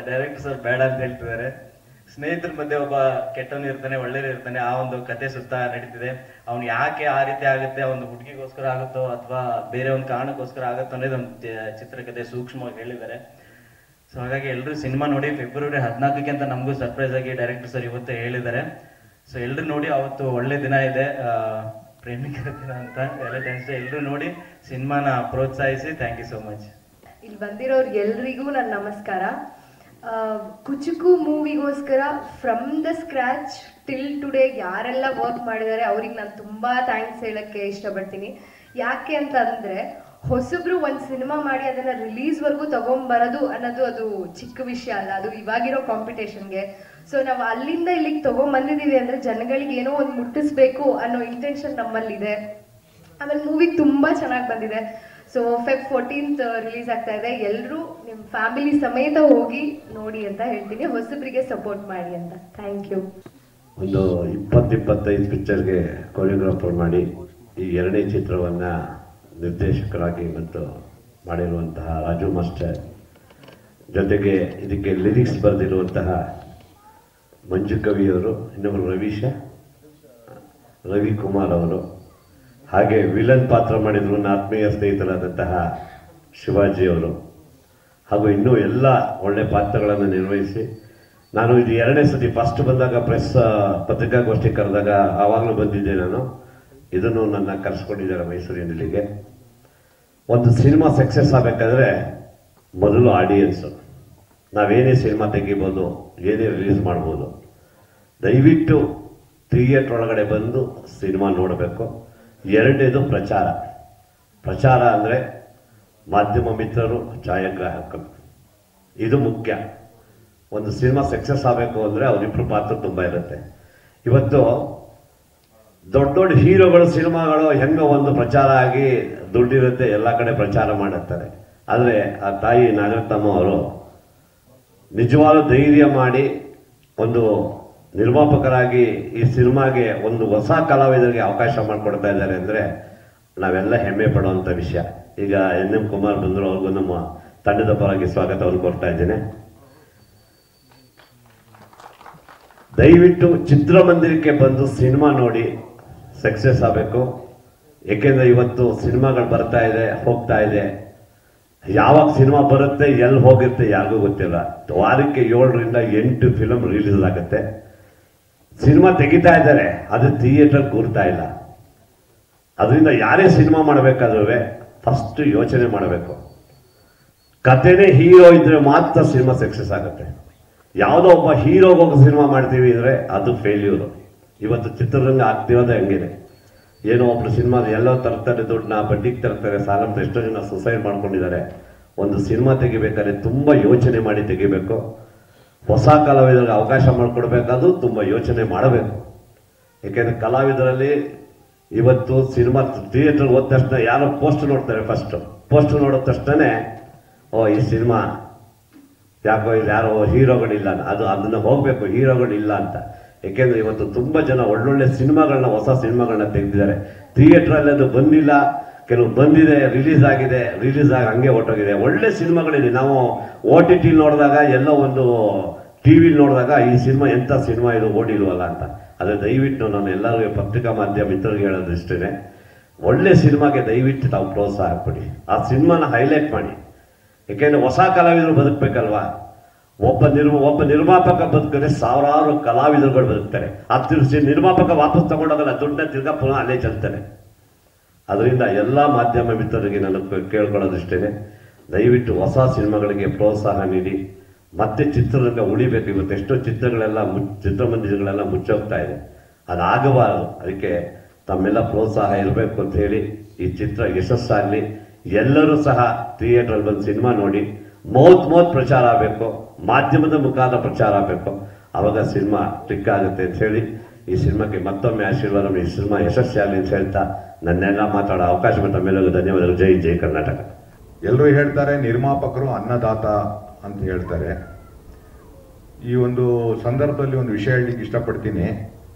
ಡೈರೆಕ್ಟರ್ ಸರ್ ಬೇಡ ಅಂತ ಹೇಳ್ತಿದ್ದಾರೆ. ಸ್ನೇಹಿತರ ಮಧ್ಯೆ ಒಬ್ಬ ಕೆಟ್ಟವನು ಇರ್ತಾನೆ, ಒಳ್ಳೆಯರು ಇರ್ತಾನೆ. ಆ ಒಂದು ಕತೆ ಸುತ್ತ ನಡೀತಿದೆ. ಅವ್ನು ಯಾಕೆ ಆ ರೀತಿ ಆಗುತ್ತೆ, ಒಂದು ಹುಡುಗಿಗೋಸ್ಕರ ಆಗುತ್ತೋ ಅಥವಾ ಬೇರೆ ಒಂದು ಕಾರಣಕ್ಕೋಸ್ಕರ ಆಗುತ್ತೋ ಅನ್ನೋದು ಒಂದು ಚಿತ್ರಕಥೆ ಸೂಕ್ಷ್ಮವಾಗಿ ಹೇಳಿದ್ದಾರೆ. ಸೊ ಹಾಗಾಗಿ ಎಲ್ಲರೂ ಸಿನಿಮಾ ನೋಡಿ. ಫೆಬ್ರವರಿ 14ಕ್ಕೆ ಅಂತ ನಮಗೂ ಸರ್ಪ್ರೈಸ್ ಆಗಿ ಡೈರೆಕ್ಟರ್ ಸರ್ ಇವತ್ತೇ ಹೇಳಿದ್ದಾರೆ. ಸೊ ಎಲ್ಲರೂ ನೋಡಿ, ಅವತ್ತು ಒಳ್ಳೆ ದಿನ ಇದೆ, ಪ್ರೇಮಿಕರ ದಿನ ಅಂತ, ವ್ಯಾಲೆಂಟೈನ್ಸ್ ಡೇ. ಎಲ್ಲರೂ ನೋಡಿ ಸಿನಿಮಾನ ಪ್ರೋತ್ಸಾಹಿಸಿ. Thank you so much. ಇಲ್ಲಿ ಬಂದಿರೋರು ಎಲ್ರಿಗೂ ನನ್ನ ನಮಸ್ಕಾರ. ಕುಚುಕು ಮೂವಿಗೋಸ್ಕರ from the scratch till today ಯಾರೆಲ್ಲ ವರ್ಕ್ ಮಾಡಿದ್ದಾರೆ ಅವ್ರಿಗೆ ನಾನು ತುಂಬಾ ಥ್ಯಾಂಕ್ಸ್ ಹೇಳಕ್ಕೆ ಇಷ್ಟಪಡ್ತೀನಿ. ಯಾಕೆ ಅಂತ ಅಂದ್ರೆ, ಹೊಸಬ್ರು ಒಂದು ಸಿನಿಮಾ ಮಾಡಿ ಅದನ್ನ ರಿಲೀಸ್ವರೆಗೂ ತಗೊಂಡ್ಬರೋದು ಅನ್ನೋದು ಅದು ಚಿಕ್ಕ ವಿಷಯ ಅಲ್ಲ, ಅದು ಇವಾಗಿರೋ ಕಾಂಪಿಟೇಷನ್ಗೆ. ಸೊ ನಾವು ಅಲ್ಲಿಂದ ಇಲ್ಲಿಗೆ ತಗೊಂಡ್ಬಂದಿದ್ದೀವಿ ಅಂದ್ರೆ ಜನಗಳಿಗೆ ಏನೋ ಒಂದು ಮುಟ್ಟಿಸ್ಬೇಕು ಅನ್ನೋ ಇಂಟೆನ್ಷನ್ ನಮ್ಮಲ್ಲಿದೆ. ಆಮೇಲೆ ಮೂವಿ ತುಂಬಾ ಚೆನ್ನಾಗಿ ಬಂದಿದೆ. ಸೊ Feb 14th ರಿಲೀಸ್ ಆಗ್ತಾ ಇದೆ. ಎಲ್ಲರೂ ನಿಮ್ಮ ಫ್ಯಾಮಿಲಿ ಸಮೇತ ಹೋಗಿ ನೋಡಿ ಅಂತ ಹೇಳ್ತೀನಿ. ಹೊಸಬ್ರಿಗೆ ಸಪೋರ್ಟ್ ಮಾಡಿ ಅಂತ. Thank you. ಒಂದು 20-25 ಪಿಕ್ಚರ್ಗೆ ಕೊರಿಯೋಗ್ರಾಫರ್ ಮಾಡಿ ಈ ಎರಡನೇ ಚಿತ್ರವನ್ನ ನಿರ್ದೇಶಕರಾಗಿ ಮತ್ತು ಮಾಡಿರುವಂತಹ ರಾಜು ಮಾಸ್ಟರ್, ಜೊತೆಗೆ ಇದಕ್ಕೆ ಲಿರಿಕ್ಸ್ ಬರೆದಿರುವಂತಹ ಮಂಜು ಕವಿಯವರು, ಇನ್ನೊಬ್ಬರು ರವಿಕುಮಾರ್ ಅವರು, ಹಾಗೆ ವಿಲನ್ ಪಾತ್ರ ಮಾಡಿದ್ರು ನನ್ನ ಆತ್ಮೀಯ ಸ್ನೇಹಿತರಾದಂತಹ ಶಿವಾಜಿಯವರು, ಹಾಗೂ ಇನ್ನೂ ಎಲ್ಲ ಒಳ್ಳೆ ಪಾತ್ರಗಳನ್ನು ನಿರ್ವಹಿಸಿ, ನಾನು ಇದು ಎರಡನೇ ಸತಿ, ಫಸ್ಟ್ ಬಂದಾಗ ಪತ್ರಿಕಾಗೋಷ್ಠಿ ಕರೆದಾಗ ಆವಾಗಲೂ ಬಂದಿದ್ದೆ ನಾನು. ಇದನ್ನು ನನ್ನ ಕರೆಸ್ಕೊಂಡಿದ್ದಾರೆ ಮೈಸೂರಿನಲ್ಲಿಗೆ. ಒಂದು ಸಿನಿಮಾ ಸಕ್ಸಸ್ ಆಗಬೇಕಾದ್ರೆ ಮೊದಲು ಆಡಿಯನ್ಸು. ನಾವೇನೇ ಸಿನಿಮಾ ತೆಗಿಬೋದು, ಏನೇ ರಿಲೀಸ್ ಮಾಡ್ಬೋದು, ದಯವಿಟ್ಟು ಥಿಯೇಟ್ರ್ ಒಳಗಡೆ ಬಂದು ಸಿನಿಮಾ ನೋಡಬೇಕು. ಎರಡನೇದು ಪ್ರಚಾರ ಅಂದರೆ ಮಾಧ್ಯಮ ಮಿತ್ರರು, ಛಾಯಾಗ್ರಾಹಕರು, ಇದು ಮುಖ್ಯ. ಒಂದು ಸಿನಿಮಾ ಸಕ್ಸಸ್ ಆಗಬೇಕು ಅಂದರೆ ಅವರಿಬ್ಬರು ಪಾತ್ರ ತುಂಬ ಇರುತ್ತೆ. ಇವತ್ತು ದೊಡ್ಡ ದೊಡ್ಡ ಹೀರೋಗಳು ಸಿನಿಮಾಗಳು ಹೆಂಗ ಒಂದು ಪ್ರಚಾರ ಆಗಿ ದುಡ್ಡಿರುತ್ತೆ, ಎಲ್ಲ ಕಡೆ ಪ್ರಚಾರ ಮಾಡುತ್ತಾರೆ. ಆದರೆ ಆ ತಾಯಿ ನಾಗರತ್ನಮ್ಮ ಅವರು ನಿಜವಾದ ಧೈರ್ಯ ಮಾಡಿ ಒಂದು ನಿರ್ಮಾಪಕರಾಗಿ ಈ ಸಿನಿಮಾಗೆ ಒಂದು ಹೊಸ ಕಲಾವಿದರಿಗೆ ಅವಕಾಶ ಮಾಡಿಕೊಡ್ತಾ ಇದ್ದಾರೆ ಅಂದರೆ ನಾವೆಲ್ಲ ಹೆಮ್ಮೆ ಪಡುವಂಥ ವಿಷಯ. ಈಗ NM ಕುಮಾರ್ ಬಂದರು, ಅವ್ರಿಗೂ ನಮ್ಮ ತಂಡದ ಪರವಾಗಿ ಸ್ವಾಗತವನ್ನು ಕೊಡ್ತಾ ಇದ್ದೇನೆ. ದಯವಿಟ್ಟು ಚಿತ್ರಮಂದಿರಕ್ಕೆ ಬಂದು ಸಿನಿಮಾ ನೋಡಿ ಸಕ್ಸಸ್ ಆಗಬೇಕು. ಏಕೆಂದರೆ ಇವತ್ತು ಸಿನಿಮಾಗಳು ಬರ್ತಾ ಇದೆ, ಹೋಗ್ತಾ ಇದೆ. ಯಾವಾಗ ಸಿನಿಮಾ ಬರುತ್ತೆ ಎಲ್ಲಿ ಹೋಗುತ್ತೆ ಯಾರಿಗೂ ಗೊತ್ತಿಲ್ಲ. ವಾರಕ್ಕೆ 7ರಿಂದ 8 ಫಿಲಮ್ ರಿಲೀಸ್ ಆಗುತ್ತೆ. ಸಿನಿಮಾ ತೆಗಿತಾ ಇದ್ದಾರೆ, ಅದು ಥಿಯೇಟರ್ ಕೂರ್ತಾ ಇಲ್ಲ. ಅದರಿಂದ ಯಾರೇ ಸಿನಿಮಾ ಮಾಡಬೇಕಾದ್ರೂ ಫಸ್ಟ್ ಯೋಚನೆ ಮಾಡಬೇಕು. ಕಥೆನೇ ಹೀರೋ ಇದ್ರೆ ಮಾತ್ರ ಸಿನಿಮಾ ಸಕ್ಸಸ್ ಆಗುತ್ತೆ. ಯಾವುದೋ ಒಬ್ಬ ಹೀರೋಗೋಗಿ ಸಿನಿಮಾ ಮಾಡ್ತೀವಿ ಅಂದರೆ ಅದು ಫೇಲ್ಯೂರು. ಇವತ್ತು ಚಿತ್ರರಂಗ ಆಗ್ತಿರೋದೇ ಹಂಗಿದೆ. ಏನೋ ಒಬ್ರು ಸಿನಿಮಾ ಎಲ್ಲೋ ತರ್ತಾರೆ, ದುಡ್ಡನ್ನ ಬಡ್ಡಿಗೆ ತರ್ತಾರೆ, ಸಾಲ ಅಂತ ಎಷ್ಟೋ ಜನ ಸುಸೈಡ್ ಮಾಡ್ಕೊಂಡಿದ್ದಾರೆ. ಒಂದು ಸಿನಿಮಾ ತೆಗಿಬೇಕಾದ್ರೆ ತುಂಬ ಯೋಚನೆ ಮಾಡಿ ತೆಗಿಬೇಕು. ಹೊಸ ಕಲಾವಿದರಿಗೆ ಅವಕಾಶ ಮಾಡಿಕೊಡ್ಬೇಕಾದ್ರೂ ತುಂಬ ಯೋಚನೆ ಮಾಡಬೇಕು. ಏಕೆಂದರೆ ಕಲಾವಿದರಲ್ಲಿ ಇವತ್ತು ಸಿನಿಮಾ ಥಿಯೇಟರ್ ಹೋದ ತಕ್ಷಣ ಯಾರೋ ಪೋಸ್ಟ್ ನೋಡ್ತಾರೆ. ಫಸ್ಟ್ ಪೋಸ್ಟ್ ನೋಡಿದ ತಕ್ಷಣನೇ ಈ ಸಿನಿಮಾ ಯಾಕೋ ಇಲ್ಲಿ ಯಾರೋ ಹೀರೋಗಳಿಲ್ಲ, ಅದನ್ನ ಹೋಗ್ಬೇಕು, ಹೀರೋಗಳಿಲ್ಲ ಅಂತ. ಏಕೆಂದ್ರೆ ಇವತ್ತು ತುಂಬಾ ಜನ ಒಳ್ಳೊಳ್ಳೆ ಸಿನಿಮಾಗಳನ್ನ, ಹೊಸ ಸಿನಿಮಾಗಳನ್ನ ತೆಗೆದಿದ್ದಾರೆ. ಥಿಯೇಟರಲ್ಲಿ ಅದು ಬಂದಿಲ್ಲ, ಕೆಲವು ಬಂದಿದೆ, ರಿಲೀಸ್ ಆಗಿದೆ, ರಿಲೀಸ್ ಆಗಿ ಹಂಗೆ ಹೊಟ್ಟೋಗಿದೆ. ಒಳ್ಳೆ ಸಿನಿಮಾಗಳಿದೆ. ನಾವು OTT ನೋಡಿದಾಗ, ಎಲ್ಲೋ ಒಂದು TV ನೋಡಿದಾಗ ಈ ಸಿನಿಮಾ ಎಂಥ ಸಿನಿಮಾ ಇದು ಓಡಿಲ್ವಲ್ಲ ಅಂತ. ಅದೇ ದಯವಿಟ್ಟು ನಾನು ಎಲ್ಲರಿಗೂ ಪತ್ರಿಕಾ ಮಾಧ್ಯಮ ಮಿತ್ರರಿಗೆ ಹೇಳೋದು ಇಷ್ಟೇ, ಒಳ್ಳೆ ಸಿನಿಮಾಗೆ ದಯವಿಟ್ಟು ತಾವು ಪ್ರೋತ್ಸಾಹ ಕೊಡಿ, ಆ ಸಿನಿಮಾನ ಹೈಲೈಟ್ ಮಾಡಿ. ಯಾಕೆಂದ್ರೆ ಹೊಸ ಕಲಾವಿದರು ಬದುಕಬೇಕಲ್ವಾ. ಒಬ್ಬ ನಿರ್ಮಾಪಕ ಬದುಕಿದ್ರೆ ಸಾವಿರಾರು ಕಲಾವಿದರುಗಳು ಬದುಕ್ತಾರೆ. ನಿರ್ಮಾಪಕ ವಾಪಸ್ ತಗೊಂಡೋಗಲ್ಲ, ದುಡ್ಡನ್ನ ತಿರ್ಗಾ ಪುನಃ ಅಲ್ಲೇ ಚೆಲ್ತಾನೆ. ಅದರಿಂದ ಎಲ್ಲ ಮಾಧ್ಯಮ ಮಿತ್ರರಿಗೆ ನಾನು ಕೇಳ್ಕೊಳ್ಳೋದಿಷ್ಟೇ, ದಯವಿಟ್ಟು ಹೊಸ ಸಿನಿಮಾಗಳಿಗೆ ಪ್ರೋತ್ಸಾಹ ನೀಡಿ. ಮತ್ತೆ ಚಿತ್ರರಂಗ ಉಳಿಬೇಕು. ಇವತ್ತು ಎಷ್ಟೋ ಚಿತ್ರಮಂದಿರಗಳೆಲ್ಲ ಮುಚ್ಚೋಗ್ತಾ ಇದೆ, ಅದಾಗಬಾರದು. ಅದಕ್ಕೆ ತಮ್ಮೆಲ್ಲ ಪ್ರೋತ್ಸಾಹ ಇರಬೇಕು ಅಂತ ಹೇಳಿ, ಈ ಚಿತ್ರ ಯಶಸ್ಸಾಗಲಿ. ಎಲ್ಲರೂ ಸಹ ಥಿಯೇಟರ್ ಬಂದು ಸಿನಿಮಾ ನೋಡಿ, ಮೌತ್ ಪ್ರಚಾರ ಆಗಬೇಕು, ಮಾಧ್ಯಮದ ಮುಖಾಂತರ ಪ್ರಚಾರ ಆಗಬೇಕು. ಆವಾಗ ಸಿನಿಮಾ ಕ್ಲಿಕ್ ಆಗುತ್ತೆ ಅಂತ ಹೇಳಿ, ಈ ಸಿನಿಮಾಕ್ಕೆ ಮತ್ತೊಮ್ಮೆ ಆಶೀರ್ವಾದ. ಈ ಸಿನಿಮಾ ಯಶಸ್ವಿಯಾಗಲಿ ಅಂತ ಹೇಳ್ತಾ ನನ್ನೆಲ್ಲ ಮಾತಾಡೋ ಅವಕಾಶ ತಮ್ಮೆಲ್ಲರಿಗೂ ಧನ್ಯವಾದಗಳು. ಜೈ ಜೈ ಕರ್ನಾಟಕ. ಎಲ್ಲರೂ ಹೇಳ್ತಾರೆ ನಿರ್ಮಾಪಕರು ಅನ್ನದಾತ ಅಂತ ಹೇಳ್ತಾರೆ. ಈ ಒಂದು ಸಂದರ್ಭದಲ್ಲಿ ಒಂದು ವಿಷಯ ಹೇಳಲಿಕ್ಕೆ ಇಷ್ಟಪಡ್ತೀನಿ.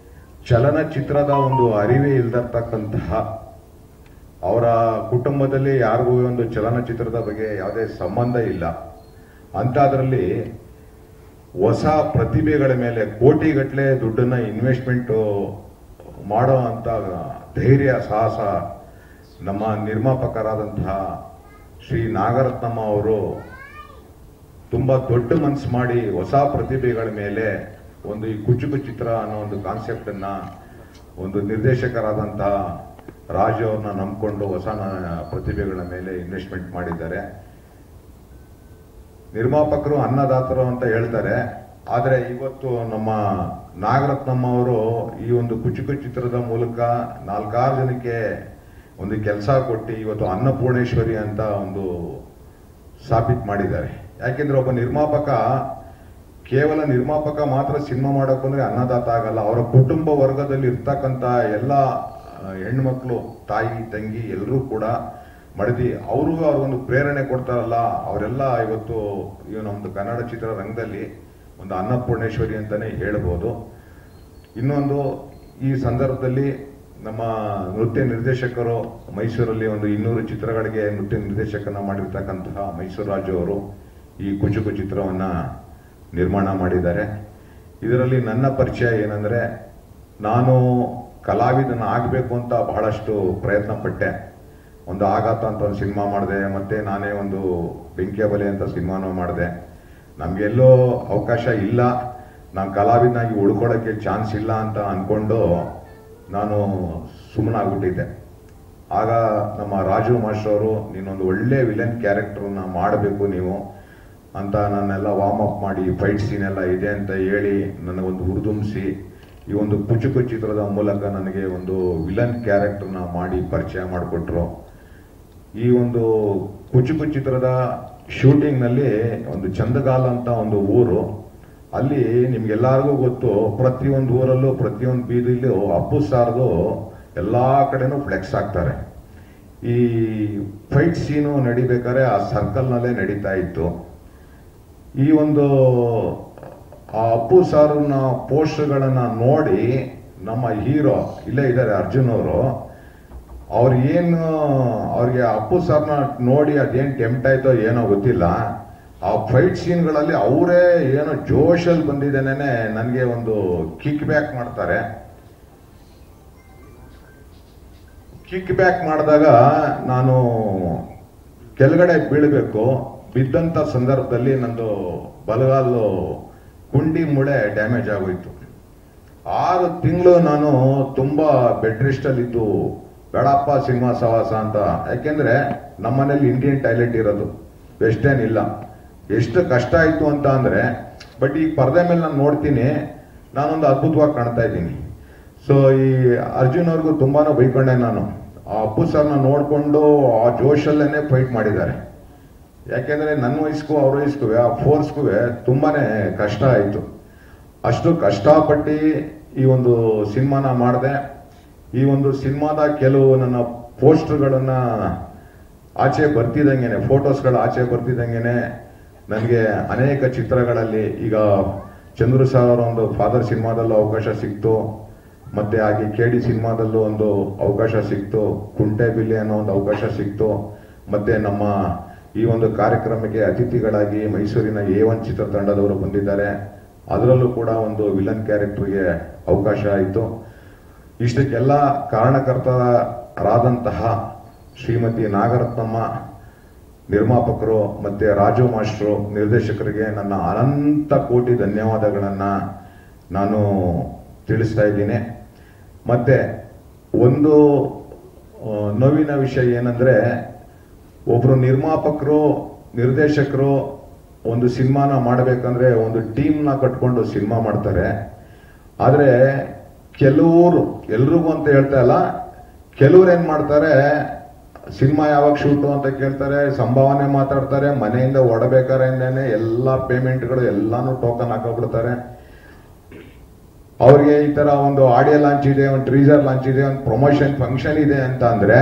ಚಲನಚಿತ್ರದ ಒಂದು ಅರಿವೇ ಇಲ್ದಿರ್ತಕ್ಕಂತಹ, ಅವರ ಕುಟುಂಬದಲ್ಲಿ ಯಾರಿಗೂ ಒಂದು ಚಲನಚಿತ್ರದ ಬಗ್ಗೆ ಯಾವುದೇ ಸಂಬಂಧ ಇಲ್ಲ ಅಂಥದ್ರಲ್ಲಿ ಹೊಸ ಪ್ರತಿಭೆಗಳ ಮೇಲೆ ಕೋಟಿಗಟ್ಟಲೆ ದುಡ್ಡನ್ನ ಇನ್ವೆಸ್ಟ್ಮೆಂಟ್ ಮಾಡೋ ಅಂತ ಧೈರ್ಯ, ಸಾಹಸ ನಮ್ಮ ನಿರ್ಮಾಪಕರಾದಂತಹ ಶ್ರೀ ನಾಗರತ್ನಮ್ಮ ಅವರು ತುಂಬಾ ದೊಡ್ಡ ಮನಸ್ಸು ಮಾಡಿ ಹೊಸ ಪ್ರತಿಭೆಗಳ ಮೇಲೆ ಒಂದು ಈ ಕುಚುಕು ಚಿತ್ರ ಅನ್ನೋ ಒಂದು ಕಾನ್ಸೆಪ್ಟ್ ಅನ್ನ ಒಂದು ನಿರ್ದೇಶಕರಾದಂತಹ ರಾಜು ಅವ್ರನ್ನ ನಂಬಿಕೊಂಡು ಹೊಸ ಪ್ರತಿಭೆಗಳ ಮೇಲೆ ಇನ್ವೆಸ್ಟ್ಮೆಂಟ್ ಮಾಡಿದ್ದಾರೆ. ನಿರ್ಮಾಪಕರು ಅನ್ನದಾತರು ಅಂತ ಹೇಳ್ತಾರೆ, ಆದರೆ ಇವತ್ತು ನಮ್ಮ ನಾಗರತ್ನಮ್ಮ ಅವರು ಈ ಒಂದು ಕುಚುಕು ಚಿತ್ರದ ಮೂಲಕ 4-6 ಜನಕ್ಕೆ ಒಂದು ಕೆಲಸ ಕೊಟ್ಟು ಇವತ್ತು ಅನ್ನಪೂರ್ಣೇಶ್ವರಿ ಅಂತ ಒಂದು ಸಾಬೀತು ಮಾಡಿದ್ದಾರೆ. ಯಾಕೆಂದ್ರೆ ಒಬ್ಬ ನಿರ್ಮಾಪಕ ಕೇವಲ ನಿರ್ಮಾಪಕ ಮಾತ್ರ ಸಿನಿಮಾ ಮಾಡಕ್ ಬಂದ್ರೆ ಅನ್ನದಾತ ಆಗಲ್ಲ. ಅವರ ಕುಟುಂಬ ವರ್ಗದಲ್ಲಿ ಇರ್ತಕ್ಕಂಥ ಎಲ್ಲ ಹೆಣ್ಮಕ್ಳು, ತಾಯಿ, ತಂಗಿ ಎಲ್ಲರೂ ಕೂಡ ಮಡದಿ ಅವ್ರಿಗೊಂದು ಪ್ರೇರಣೆ ಕೊಡ್ತಾರಲ್ಲ, ಅವರೆಲ್ಲ ಇವತ್ತು ನಮ್ದು ಕನ್ನಡ ಚಿತ್ರರಂಗದಲ್ಲಿ ಒಂದು ಅನ್ನಪೂರ್ಣೇಶ್ವರಿ ಅಂತಾನೆ ಹೇಳ್ಬೋದು. ಇನ್ನೊಂದು ಈ ಸಂದರ್ಭದಲ್ಲಿ ನಮ್ಮ ನೃತ್ಯ ನಿರ್ದೇಶಕರು ಮೈಸೂರಲ್ಲಿ ಒಂದು 200 ಚಿತ್ರಗಳಿಗೆ ನೃತ್ಯ ನಿರ್ದೇಶಕನ ಮಾಡಿರ್ತಕ್ಕಂತಹ ಮೈಸೂರು ರಾಜು ಅವರು ಈ ಕುಚುಕು ಚಿತ್ರವನ್ನ ನಿರ್ಮಾಣ ಮಾಡಿದ್ದಾರೆ. ಇದರಲ್ಲಿ ನನ್ನ ಪರಿಚಯ ಏನಂದ್ರೆ, ನಾನು ಕಲಾವಿದನ ಆಗಬೇಕು ಅಂತ ಬಹಳಷ್ಟು ಪ್ರಯತ್ನ ಪಟ್ಟೆ. ಒಂದು ಆಘಾತ ಅಂತ ಒಂದು ಸಿನಿಮಾ ಮಾಡಿದೆ, ಮತ್ತೆ ನಾನೇ ಒಂದು ಬೆಂಕಿಯ ಬಲೆ ಅಂತ ಸಿನಿಮಾನು ಮಾಡಿದೆ. ನಮ್ಗೆಲ್ಲೋ ಅವಕಾಶ ಇಲ್ಲ, ನಾನು ಕಲಾವಿದನಾಗಿ ಉಳ್ಕೊಳ್ಳೋಕ್ಕೆ ಚಾನ್ಸ್ ಇಲ್ಲ ಅಂತ ಅನ್ಕೊಂಡು ನಾನು ಸುಮ್ಮನಾಗ್ಬಿಟ್ಟಿದ್ದೆ. ಆಗ ನಮ್ಮ ರಾಜು ಮಾಸ್ಟರ್ ಅವರು, ನೀನೊಂದು ಒಳ್ಳೆ ವಿಲನ್ ಕ್ಯಾರೆಕ್ಟರ್ನ ಮಾಡಬೇಕು ನೀವು ಅಂತ ನನ್ನೆಲ್ಲ ವಾರ್ಮ್ ಅಪ್ ಮಾಡಿ, ಫೈಟ್ ಸೀನ್ ಎಲ್ಲ ಇದೆ ಅಂತ ಹೇಳಿ ನನಗೊಂದು ಹುರಿದುಂಬಿಸಿ ಈ ಒಂದು ಕುಚುಕು ಚಿತ್ರದ ಮೂಲಕ ನನಗೆ ಒಂದು ವಿಲನ್ ಕ್ಯಾರೆಕ್ಟರ್ನ ಮಾಡಿ ಪರಿಚಯ ಮಾಡಿಕೊಟ್ರು. ಈ ಒಂದು ಕುಚುಕು ಚಿತ್ರದ ಶೂಟಿಂಗ್ನಲ್ಲಿ ಒಂದು ಚಂದಗಾಲ ಅಂತ ಒಂದು ಊರು, ಅಲ್ಲಿ ನಿಮ್ಗೆಲ್ಲರಿಗೂ ಗೊತ್ತು, ಪ್ರತಿಯೊಂದು ಊರಲ್ಲೂ ಪ್ರತಿಯೊಂದು ಬೀದಿಲೂ ಅಪ್ಪು ಸಾರ್ದು ಎಲ್ಲಾ ಕಡೆನೂ ಫ್ಲೆಕ್ಸ್ ಹಾಕ್ತಾರೆ. ಈ ಫೈಟ್ ಸೀನು ನಡಿಬೇಕಾದ್ರೆ ಆ ಸರ್ಕಲ್ನಲ್ಲೇ ನಡೀತಾ ಇತ್ತು. ಈ ಒಂದು ಆ ಅಪ್ಪು ಸಾರನ್ನ ಪೋಸ್ಟರ್ಗಳನ್ನ ನೋಡಿ ನಮ್ಮ ಹೀರೋ ಇಲ್ಲೇ ಇದ್ದಾರೆ ಅರ್ಜುನ್ ಅವರು, ಅವ್ರಿಗೆ ಅಪ್ಪು ಸರ್ನ ನೋಡಿ ಅದೇನ್ ಟೆಂಪ್ಟ್ ಆಯ್ತೋ ಏನೋ ಗೊತ್ತಿಲ್ಲ, ಆ ಫೈಟ್ ಸೀನ್ಗಳಲ್ಲಿ ಅವರೇ ಏನೋ ಜೋಶಲ್ಲಿ ಬಂದಿದ್ದೇನೆ ನನಗೆ ಒಂದು ಕಿಕ್ ಬ್ಯಾಕ್ ಮಾಡ್ತಾರೆ. ಕಿಕ್ ಬ್ಯಾಕ್ ಮಾಡಿದಾಗ ನಾನು ಕೆಳಗಡೆ ಬೀಳಬೇಕು. ಬಿದ್ದಂಥ ಸಂದರ್ಭದಲ್ಲಿ ನಂದು ಬಲಗಾಲು ಕುಂಡಿ ಮೂಳೆ ಡ್ಯಾಮೇಜ್ ಆಗೋಯ್ತು. 6 ತಿಂಗಳು ನಾನು ತುಂಬಾ ಬೆಡ್ ರೆಸ್ಟ್ ಅಲ್ಲಿ ಇದ್ದು, ಬೇಡಪ್ಪ ಸಿನಿಮಾ ಸವಾಸ ಅಂತ. ಯಾಕೆಂದ್ರೆ ನಮ್ಮನೇಲಿ ಇಂಡಿಯನ್ ಟಾಯ್ಲೆಟ್ ಇರೋದು, ವೆಸ್ಟರ್ನ್ ಇಲ್ಲ. ಎಷ್ಟು ಕಷ್ಟ ಆಯ್ತು ಅಂತ ಅಂದ್ರೆ, ಬಟ್ ಈಗ ಪರದೆ ಮೇಲೆ ನಾನು ನೋಡ್ತೀನಿ, ನಾನೊಂದು ಅದ್ಭುತವಾಗಿ ಕಾಣ್ತಾ ಇದ್ದೀನಿ. ಸೊ ಈ ಅರ್ಜುನ್ ಅವ್ರಿಗೂ ತುಂಬಾನು ಬೈಕೊಂಡೆ ನಾನು. ಆ ಅಪ್ಪು ಸರ್ನ ನೋಡ್ಕೊಂಡು ಆ ಜೋಶಲ್ಲೇನೆ ಫೈಟ್ ಮಾಡಿದ್ದಾರೆ. ಯಾಕೆಂದ್ರೆ ನನ್ನ ವಯಸ್ಸಿಗೂ ಅವ್ರ ವಯಸ್ಸಿಗೂ ಆ ಫೋರ್ಸ್ಗೂ ತುಂಬಾನೇ ಕಷ್ಟ ಆಯ್ತು. ಅಷ್ಟು ಕಷ್ಟಪಟ್ಟು ಈ ಒಂದು ಸಿನಿಮಾನ ಮಾಡಿದೆ. ಈ ಒಂದು ಸಿನಿಮಾದ ಕೆಲವು ನನ್ನ ಪೋಸ್ಟರ್ಗಳನ್ನ ಆಚೆ ಬರ್ತಿದ್ದಂಗೆನೆ, ಫೋಟೋಸ್ಗಳು ಆಚೆ ಬರ್ತಿದ್ದಂಗೆನೆ ನನಗೆ ಅನೇಕ ಚಿತ್ರಗಳಲ್ಲಿ, ಈಗ ಚಂದ್ರು ಸರ್ ಅವರ ಒಂದು ಫಾದರ್ ಸಿನಿಮಾದಲ್ಲೂ ಅವಕಾಶ ಸಿಕ್ತು, ಮತ್ತೆ ಹಾಗೆ KD ಸಿನಿಮಾದಲ್ಲೂ ಒಂದು ಅವಕಾಶ ಸಿಕ್ತು, ಕುಂಟೆ ಬಿಲ್ಲೆ ಅನ್ನೋ ಒಂದು ಅವಕಾಶ ಸಿಕ್ತು. ಮತ್ತೆ ನಮ್ಮ ಈ ಒಂದು ಕಾರ್ಯಕ್ರಮಕ್ಕೆ ಅತಿಥಿಗಳಾಗಿ ಮೈಸೂರಿನ A1 ಚಿತ್ರತಂಡದವರು ಬಂದಿದ್ದಾರೆ. ಅದರಲ್ಲೂ ಕೂಡ ಒಂದು ವಿಲನ್ ಕ್ಯಾರೆಕ್ಟರ್ಗೆ ಅವಕಾಶ ಆಯಿತು. ಇಷ್ಟಕ್ಕೆಲ್ಲ ಕಾರಣಕರ್ತರಾದಂತಹ ಶ್ರೀಮತಿ ನಾಗರತ್ನಮ್ಮ, ನಿರ್ಮಾಪಕರು, ಮತ್ತೆ ರಾಜು ಮಾಸ್ಟ್ರು, ನಿರ್ದೇಶಕರಿಗೆ ನನ್ನ ಅನಂತ ಕೋಟಿ ಧನ್ಯವಾದಗಳನ್ನ ನಾನು ತಿಳಿಸ್ತಾ ಇದ್ದೀನಿ. ಮತ್ತೆ ಒಂದು ನೋವಿನ ವಿಷಯ ಏನಂದ್ರೆ, ಒಬ್ರು ನಿರ್ಮಾಪಕರು, ನಿರ್ದೇಶಕರು ಒಂದು ಸಿನಿಮಾನ ಮಾಡಬೇಕಂದ್ರೆ ಒಂದು ಟೀಮ್ನ ಕಟ್ಕೊಂಡು ಸಿನಿಮಾ ಮಾಡ್ತಾರೆ. ಆದ್ರೆ ಕೆಲವರು, ಎಲ್ರಿಗೂ ಅಂತ ಹೇಳ್ತಾ ಇಲ್ಲ, ಕೆಲವ್ರು ಏನ್ ಮಾಡ್ತಾರೆ, ಸಿನಿಮಾ ಯಾವಾಗ ಶೂಟು ಅಂತ ಕೇಳ್ತಾರೆ, ಸಂಭಾವನೆ ಮಾತಾಡ್ತಾರೆ, ಮನೆಯಿಂದ ಹೊಡಬೇಕಾರೇನೆ ಎಲ್ಲ ಪೇಮೆಂಟ್ಗಳು ಎಲ್ಲಾನು ಟೋಕನ್ ಹಾಕೋಬಿಡ್ತಾರೆ. ಅವ್ರಿಗೆ ಈ ತರ ಒಂದು ಆಡಿಯೋ ಲಾಂಚ್ ಇದೆ, ಒಂದು ಟ್ರೀಸರ್ ಲಾಂಚ್ ಇದೆ, ಒಂದು ಪ್ರಮೋಷನ್ ಫಂಕ್ಷನ್ ಇದೆ ಅಂತ ಅಂದ್ರೆ,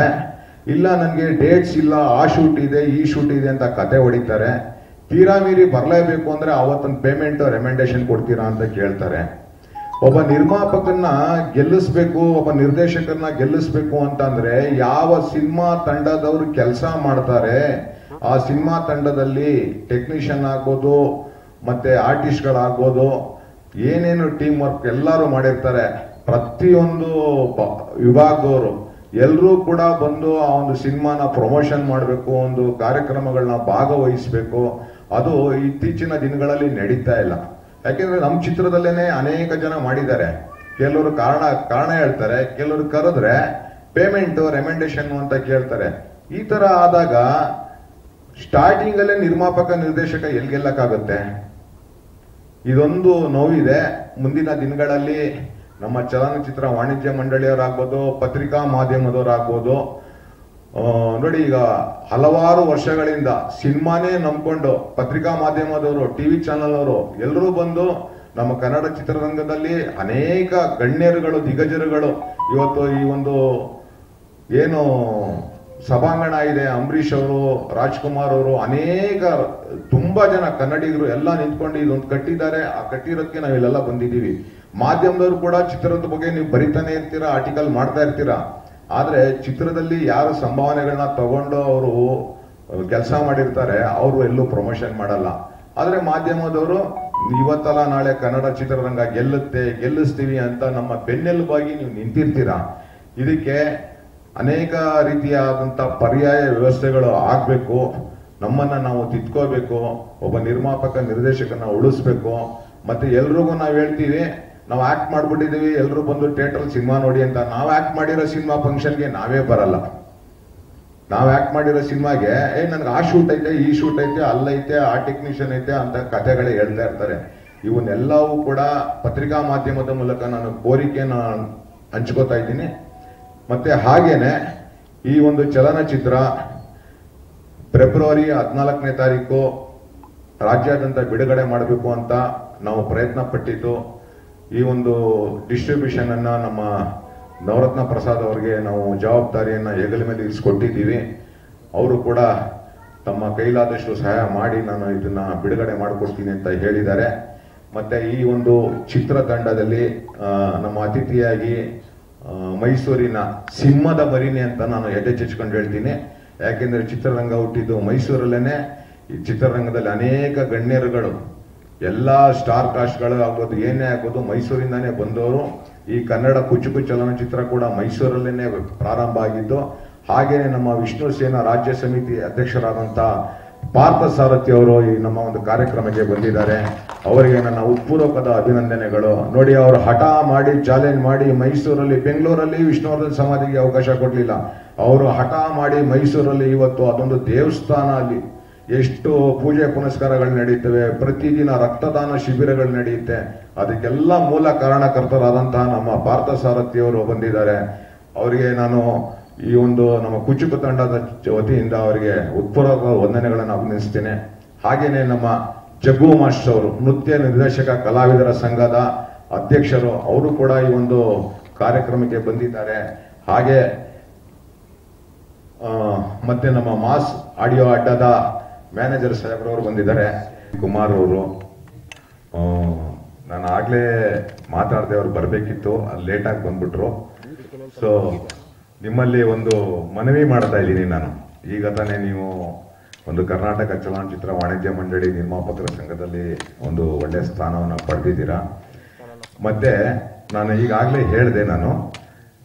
ಇಲ್ಲ ನನಗೆ ಡೇಟ್ಸ್ ಇಲ್ಲ, ಆ ಶೂಟ್ ಇದೆ, ಈ ಶೂಟ್ ಇದೆ ಅಂತ ಕತೆ ಹೊಡಿತಾರೆ. ತೀರಾ ಮೀರಿ ಬರಲೇಬೇಕು ಅಂದ್ರೆ ಅವತ್ತೊಂದು ಪೇಮೆಂಟ್ ರೆಮೆಂಡೇಶನ್ ಕೊಡ್ತೀರಾ ಅಂತ ಕೇಳ್ತಾರೆ. ಒಬ್ಬ ನಿರ್ಮಾಪಕನ್ನ ಗೆಲ್ಲಿಸ್ಬೇಕು, ಒಬ್ಬ ನಿರ್ದೇಶಕರನ್ನ ಗೆಲ್ಲಿಸ್ಬೇಕು ಅಂತಂದ್ರೆ ಯಾವ ಸಿನಿಮಾ ತಂಡದವರು ಕೆಲಸ ಮಾಡ್ತಾರೆ, ಆ ಸಿನಿಮಾ ತಂಡದಲ್ಲಿ ಟೆಕ್ನಿಷಿಯನ್ ಆಗ್ಬೋದು, ಮತ್ತೆ ಆರ್ಟಿಸ್ಟ್ಗಳಾಗ್ಬೋದು, ಏನೇನು ಟೀಮ್ ವರ್ಕ್ ಎಲ್ಲರೂ ಮಾಡಿರ್ತಾರೆ. ಪ್ರತಿಯೊಂದು ವಿಭಾಗದವರು ಎಲ್ಲರೂ ಕೂಡ ಬಂದು ಆ ಒಂದು ಸಿನಿಮಾನ ಪ್ರಮೋಷನ್ ಮಾಡಬೇಕು, ಒಂದು ಕಾರ್ಯಕ್ರಮಗಳನ್ನ ಭಾಗವಹಿಸಬೇಕು. ಅದು ಇತ್ತೀಚಿನ ದಿನಗಳಲ್ಲಿ ನಡೀತಾ ಇಲ್ಲ. ಯಾಕೆಂದ್ರೆ ನಮ್ಮ ಚಿತ್ರದಲ್ಲೇನೆ ಅನೇಕ ಜನ ಮಾಡಿದ್ದಾರೆ. ಕೆಲವರು ಕಾರಣ ಹೇಳ್ತಾರೆ, ಕೆಲವರು ಕರೆದ್ರೆ ಪೇಮೆಂಟ್ ರೆಮೆಂಡೇಶನ್ ಅಂತ ಕೇಳ್ತಾರೆ. ಈ ತರ ಆದಾಗ ಸ್ಟಾರ್ಟಿಂಗ್ ಅಲ್ಲೇ ನಿರ್ಮಾಪಕ ನಿರ್ದೇಶಕ ಎಲ್ಗೆಲ್ಲಕ್ಕಾಗುತ್ತೆ? ಇದೊಂದು ನೋವಿದೆ. ಮುಂದಿನ ದಿನಗಳಲ್ಲಿ ನಮ್ಮ ಚಲನಚಿತ್ರ ವಾಣಿಜ್ಯ ಮಂಡಳಿಯವರಾಗ್ಬೋದು, ಪತ್ರಿಕಾ ಮಾಧ್ಯಮದವರಾಗ್ಬೋದು, ನೋಡಿ ಈಗ ಹಲವಾರು ವರ್ಷಗಳಿಂದ ಸಿನಿಮಾನೇ ನಂಬ್ಕೊಂಡು ಪತ್ರಿಕಾ ಮಾಧ್ಯಮದವರು, ಟಿವಿ ಚಾನೆಲ್ ಅವರು ಎಲ್ಲರೂ ಬಂದು ನಮ್ಮ ಕನ್ನಡ ಚಿತ್ರರಂಗದಲ್ಲಿ ಅನೇಕ ಗಣ್ಯರುಗಳು, ದಿಗ್ಗಜರುಗಳು ಇವತ್ತು ಈ ಒಂದು ಏನು ಸಭಾಂಗಣ ಇದೆ, ಅಂಬರೀಷ್ ಅವರು, ರಾಜ್ಕುಮಾರ್ ಅವರು, ಅನೇಕ ತುಂಬಾ ಜನ ಕನ್ನಡಿಗರು ಎಲ್ಲ ನಿಂತ್ಕೊಂಡು ಇದೊಂದು ಕಟ್ಟಿದ್ದಾರೆ. ಆ ಕಟ್ಟಿರೋದಕ್ಕೆ ನಾವಿಲ್ಲೆಲ್ಲ ಬಂದಿದ್ದೀವಿ. ಮಾಧ್ಯಮದವರು ಕೂಡ ಚಿತ್ರದ ಬಗ್ಗೆ ನೀವು ಬರಿತಾನೆ ಇರ್ತೀರಾ, ಆರ್ಟಿಕಲ್ ಮಾಡ್ತಾ ಇರ್ತೀರಾ. ಆದ್ರೆ ಚಿತ್ರದಲ್ಲಿ ಯಾರು ಸಂಭಾವನೆಗಳನ್ನ ತಗೊಂಡು ಅವರು ಕೆಲಸ ಮಾಡಿರ್ತಾರೆ, ಅವರು ಎಲ್ಲೂ ಪ್ರಮೋಷನ್ ಮಾಡಲ್ಲ. ಆದ್ರೆ ಮಾಧ್ಯಮದವರು ಇವತ್ತಲ್ಲ ನಾಳೆ ಕನ್ನಡ ಚಿತ್ರರಂಗ ಗೆಲ್ಲಿಸ್ತೀವಿ ಅಂತ ನಮ್ಮ ಬೆನ್ನೆಲುಬಾಗಿ ನೀವು ನಿಂತಿರ್ತೀರಾ. ಇದಕ್ಕೆ ಅನೇಕ ರೀತಿಯಾದಂತ ಪರ್ಯಾಯ ವ್ಯವಸ್ಥೆಗಳು ಆಗ್ಬೇಕು. ನಮ್ಮನ್ನ ನಾವು ತಿದ್ಕೋಬೇಕು, ಒಬ್ಬ ನಿರ್ಮಾಪಕ ನಿರ್ದೇಶಕನ ಉಳಿಸ್ಬೇಕು. ಮತ್ತೆ ಎಲ್ರಿಗೂ ನಾವು ಹೇಳ್ತೀವಿ, ನಾವು ಆಕ್ಟ್ ಮಾಡ್ಬಿಟ್ಟಿದೀವಿ, ಎಲ್ರು ಬಂದು ಥಿಯೇಟರ್ ಸಿನಿಮಾ ನೋಡಿ ಅಂತ. ನಾವು ಆಕ್ಟ್ ಮಾಡಿರೋ ಸಿನಿಮಾ ಫಂಕ್ಷನ್ಗೆ ನಾವೇ ಬರಲ್ಲ. ನಾವು ಆಕ್ಟ್ ಮಾಡಿರೋ ಸಿನಿಮಾಗೆ ನನ್ಗೆ ಆ ಶೂಟ್ ಐತೆ, ಈ ಶೂಟ್ ಐತೆ, ಅಲ್ಲೈತೆ, ಆ ಟೆಕ್ನಿಷಿಯನ್ ಐತೆ ಅಂತ ಕಥೆಗಳೇ ಹೇಳ್ತಾ ಇರ್ತಾರೆ. ಇವನ್ನೆಲ್ಲವೂ ಕೂಡ ಪತ್ರಿಕಾ ಮಾಧ್ಯಮದ ಮೂಲಕ ನಾನು ಕೋರಿಕೆನ ಹಂಚ್ಕೋತಾ ಇದ್ದೀನಿ. ಮತ್ತೆ ಹಾಗೇನೆ ಈ ಒಂದು ಚಲನಚಿತ್ರ ಫೆಬ್ರವರಿ 14ನೇ ತಾರೀಕು ರಾಜ್ಯಾದ್ಯಂತ ಬಿಡುಗಡೆ ಮಾಡಬೇಕು ಅಂತ ನಾವು ಪ್ರಯತ್ನ ಪಟ್ಟಿದ್ದು. ಈ ಒಂದು ಡಿಸ್ಟ್ರಿಬ್ಯೂಷನ್ ಅನ್ನ ನಮ್ಮ ನವರತ್ನ ಪ್ರಸಾದ್ ಅವರಿಗೆ ನಾವು ಜವಾಬ್ದಾರಿಯನ್ನ ಹೆಗಲ ಮೇಲೆ ಇರಿಸಿಕೊಟ್ಟಿದ್ದೀವಿ. ಅವರು ಕೂಡ ತಮ್ಮ ಕೈಲಾದಷ್ಟು ಸಹಾಯ ಮಾಡಿ ನಾನು ಇದನ್ನ ಬಿಡುಗಡೆ ಮಾಡಿಕೊಡ್ತೀನಿ ಅಂತ ಹೇಳಿದ್ದಾರೆ. ಮತ್ತೆ ಈ ಒಂದು ಚಿತ್ರತಂಡದಲ್ಲಿ ನಮ್ಮ ಅತಿಥಿಯಾಗಿ ಮೈಸೂರಿನ ಸಿಂಹದ ಮರಿನಿ ಅಂತ ನಾನು ಎದೆಚ್ಚೆಚ್ಕೊಂಡು ಹೇಳ್ತೀನಿ. ಯಾಕೆಂದ್ರೆ ಚಿತ್ರರಂಗ ಹುಟ್ಟಿದ್ದು ಮೈಸೂರಲ್ಲೇನೆ. ಈ ಚಿತ್ರರಂಗದಲ್ಲಿ ಅನೇಕ ಗಣ್ಯರುಗಳು, ಎಲ್ಲಾ ಸ್ಟಾರ್ ಕಾಸ್ಟ್ಗಳು ಆಗೋದು, ಏನೇ ಆಗೋದು ಮೈಸೂರಿಂದಾನೇ ಬಂದವರು. ಈ ಕನ್ನಡ ಕುಚುಕು ಚಲನಚಿತ್ರ ಕೂಡ ಮೈಸೂರಲ್ಲೇನೆ ಪ್ರಾರಂಭ ಆಗಿದ್ದು. ಹಾಗೆಯೇ ನಮ್ಮ ವಿಷ್ಣು ಸೇನಾ ರಾಜ್ಯ ಸಮಿತಿ ಅಧ್ಯಕ್ಷರಾದಂಥ ಪಾರ್ಥ ಸಾರಥಿ ಅವರು ಈ ನಮ್ಮ ಒಂದು ಕಾರ್ಯಕ್ರಮಕ್ಕೆ ಬಂದಿದ್ದಾರೆ. ಅವರಿಗೆ ನನ್ನ ಉತ್ಪೂರ್ವಕದ ಅಭಿನಂದನೆಗಳು. ನೋಡಿ, ಅವರು ಹಠ ಮಾಡಿ ಚಾಲೆಂಜ್ ಮಾಡಿ ಮೈಸೂರಲ್ಲಿ, ಬೆಂಗಳೂರಲ್ಲಿ ವಿಷ್ಣುವರ್ಧನ್ ಸಮಾಧಿಗೆ ಅವಕಾಶ ಕೊಡಲಿಲ್ಲ. ಅವರು ಹಠ ಮಾಡಿ ಮೈಸೂರಲ್ಲಿ ಇವತ್ತು ಅದೊಂದು ದೇವಸ್ಥಾನ, ಅಲ್ಲಿ ಎಷ್ಟು ಪೂಜೆ ಪುನಸ್ಕಾರಗಳು ನಡೆಯುತ್ತವೆ, ಪ್ರತಿದಿನ ರಕ್ತದಾನ ಶಿಬಿರಗಳು ನಡೆಯುತ್ತೆ. ಅದಕ್ಕೆಲ್ಲ ಮೂಲ ಕಾರಣಕರ್ತರಾದಂತಹ ನಮ್ಮ ಪಾರ್ಥ ಸಾರಥಿ ಅವರು ಬಂದಿದ್ದಾರೆ. ಅವರಿಗೆ ನಾನು ಈ ಒಂದು ನಮ್ಮ ಕುಚುಕು ತಂಡದ ವತಿಯಿಂದ ಅವರಿಗೆ ಉತ್ಪೂರ್ವಕ ವಂದನೆಗಳನ್ನು ಅಭಿನಂದಿಸ್ತೇನೆ. ಹಾಗೇನೆ ನಮ್ಮ ಜಗ್ಗು ಮಾಸ್ಟರ್ ಅವರು, ನೃತ್ಯ ನಿರ್ದೇಶಕ ಕಲಾವಿದರ ಸಂಘದ ಅಧ್ಯಕ್ಷರು, ಅವರು ಕೂಡ ಈ ಒಂದು ಕಾರ್ಯಕ್ರಮಕ್ಕೆ ಬಂದಿದ್ದಾರೆ. ಹಾಗೆ ಮತ್ತೆ ನಮ್ಮ ಮಾಸ್ ಆಡಿಯೋ ಅಡ್ಡದ ಮ್ಯಾನೇಜರ್ ಸಾಹೇಬ್ರವರು ಬಂದಿದ್ದಾರೆ. ಕುಮಾರ್ ಅವರು, ನಾನು ಆಗ್ಲೇ ಮಾತಾಡದೆ ಅವ್ರು ಬರಬೇಕಿತ್ತು, ಅಲ್ಲಿ ಲೇಟಾಗಿ ಬಂದ್ಬಿಟ್ರು. ಸೊ ನಿಮ್ಮಲ್ಲಿ ಒಂದು ಮನವಿ ಮಾಡ್ತಾ ಇದ್ದೀನಿ ನಾನು. ಈಗ ತಾನೇ ನೀವು ಒಂದು ಕರ್ನಾಟಕ ಚಲನಚಿತ್ರ ವಾಣಿಜ್ಯ ಮಂಡಳಿ ನಿರ್ಮಾಪಕರ ಸಂಘದಲ್ಲಿ ಒಂದು ಒಳ್ಳೆಯ ಸ್ಥಾನವನ್ನು ಪಡೆದಿದ್ದೀರಾ. ಮತ್ತೆ ನಾನು ಈಗಾಗಲೇ ಹೇಳಿದೆ, ನಾನು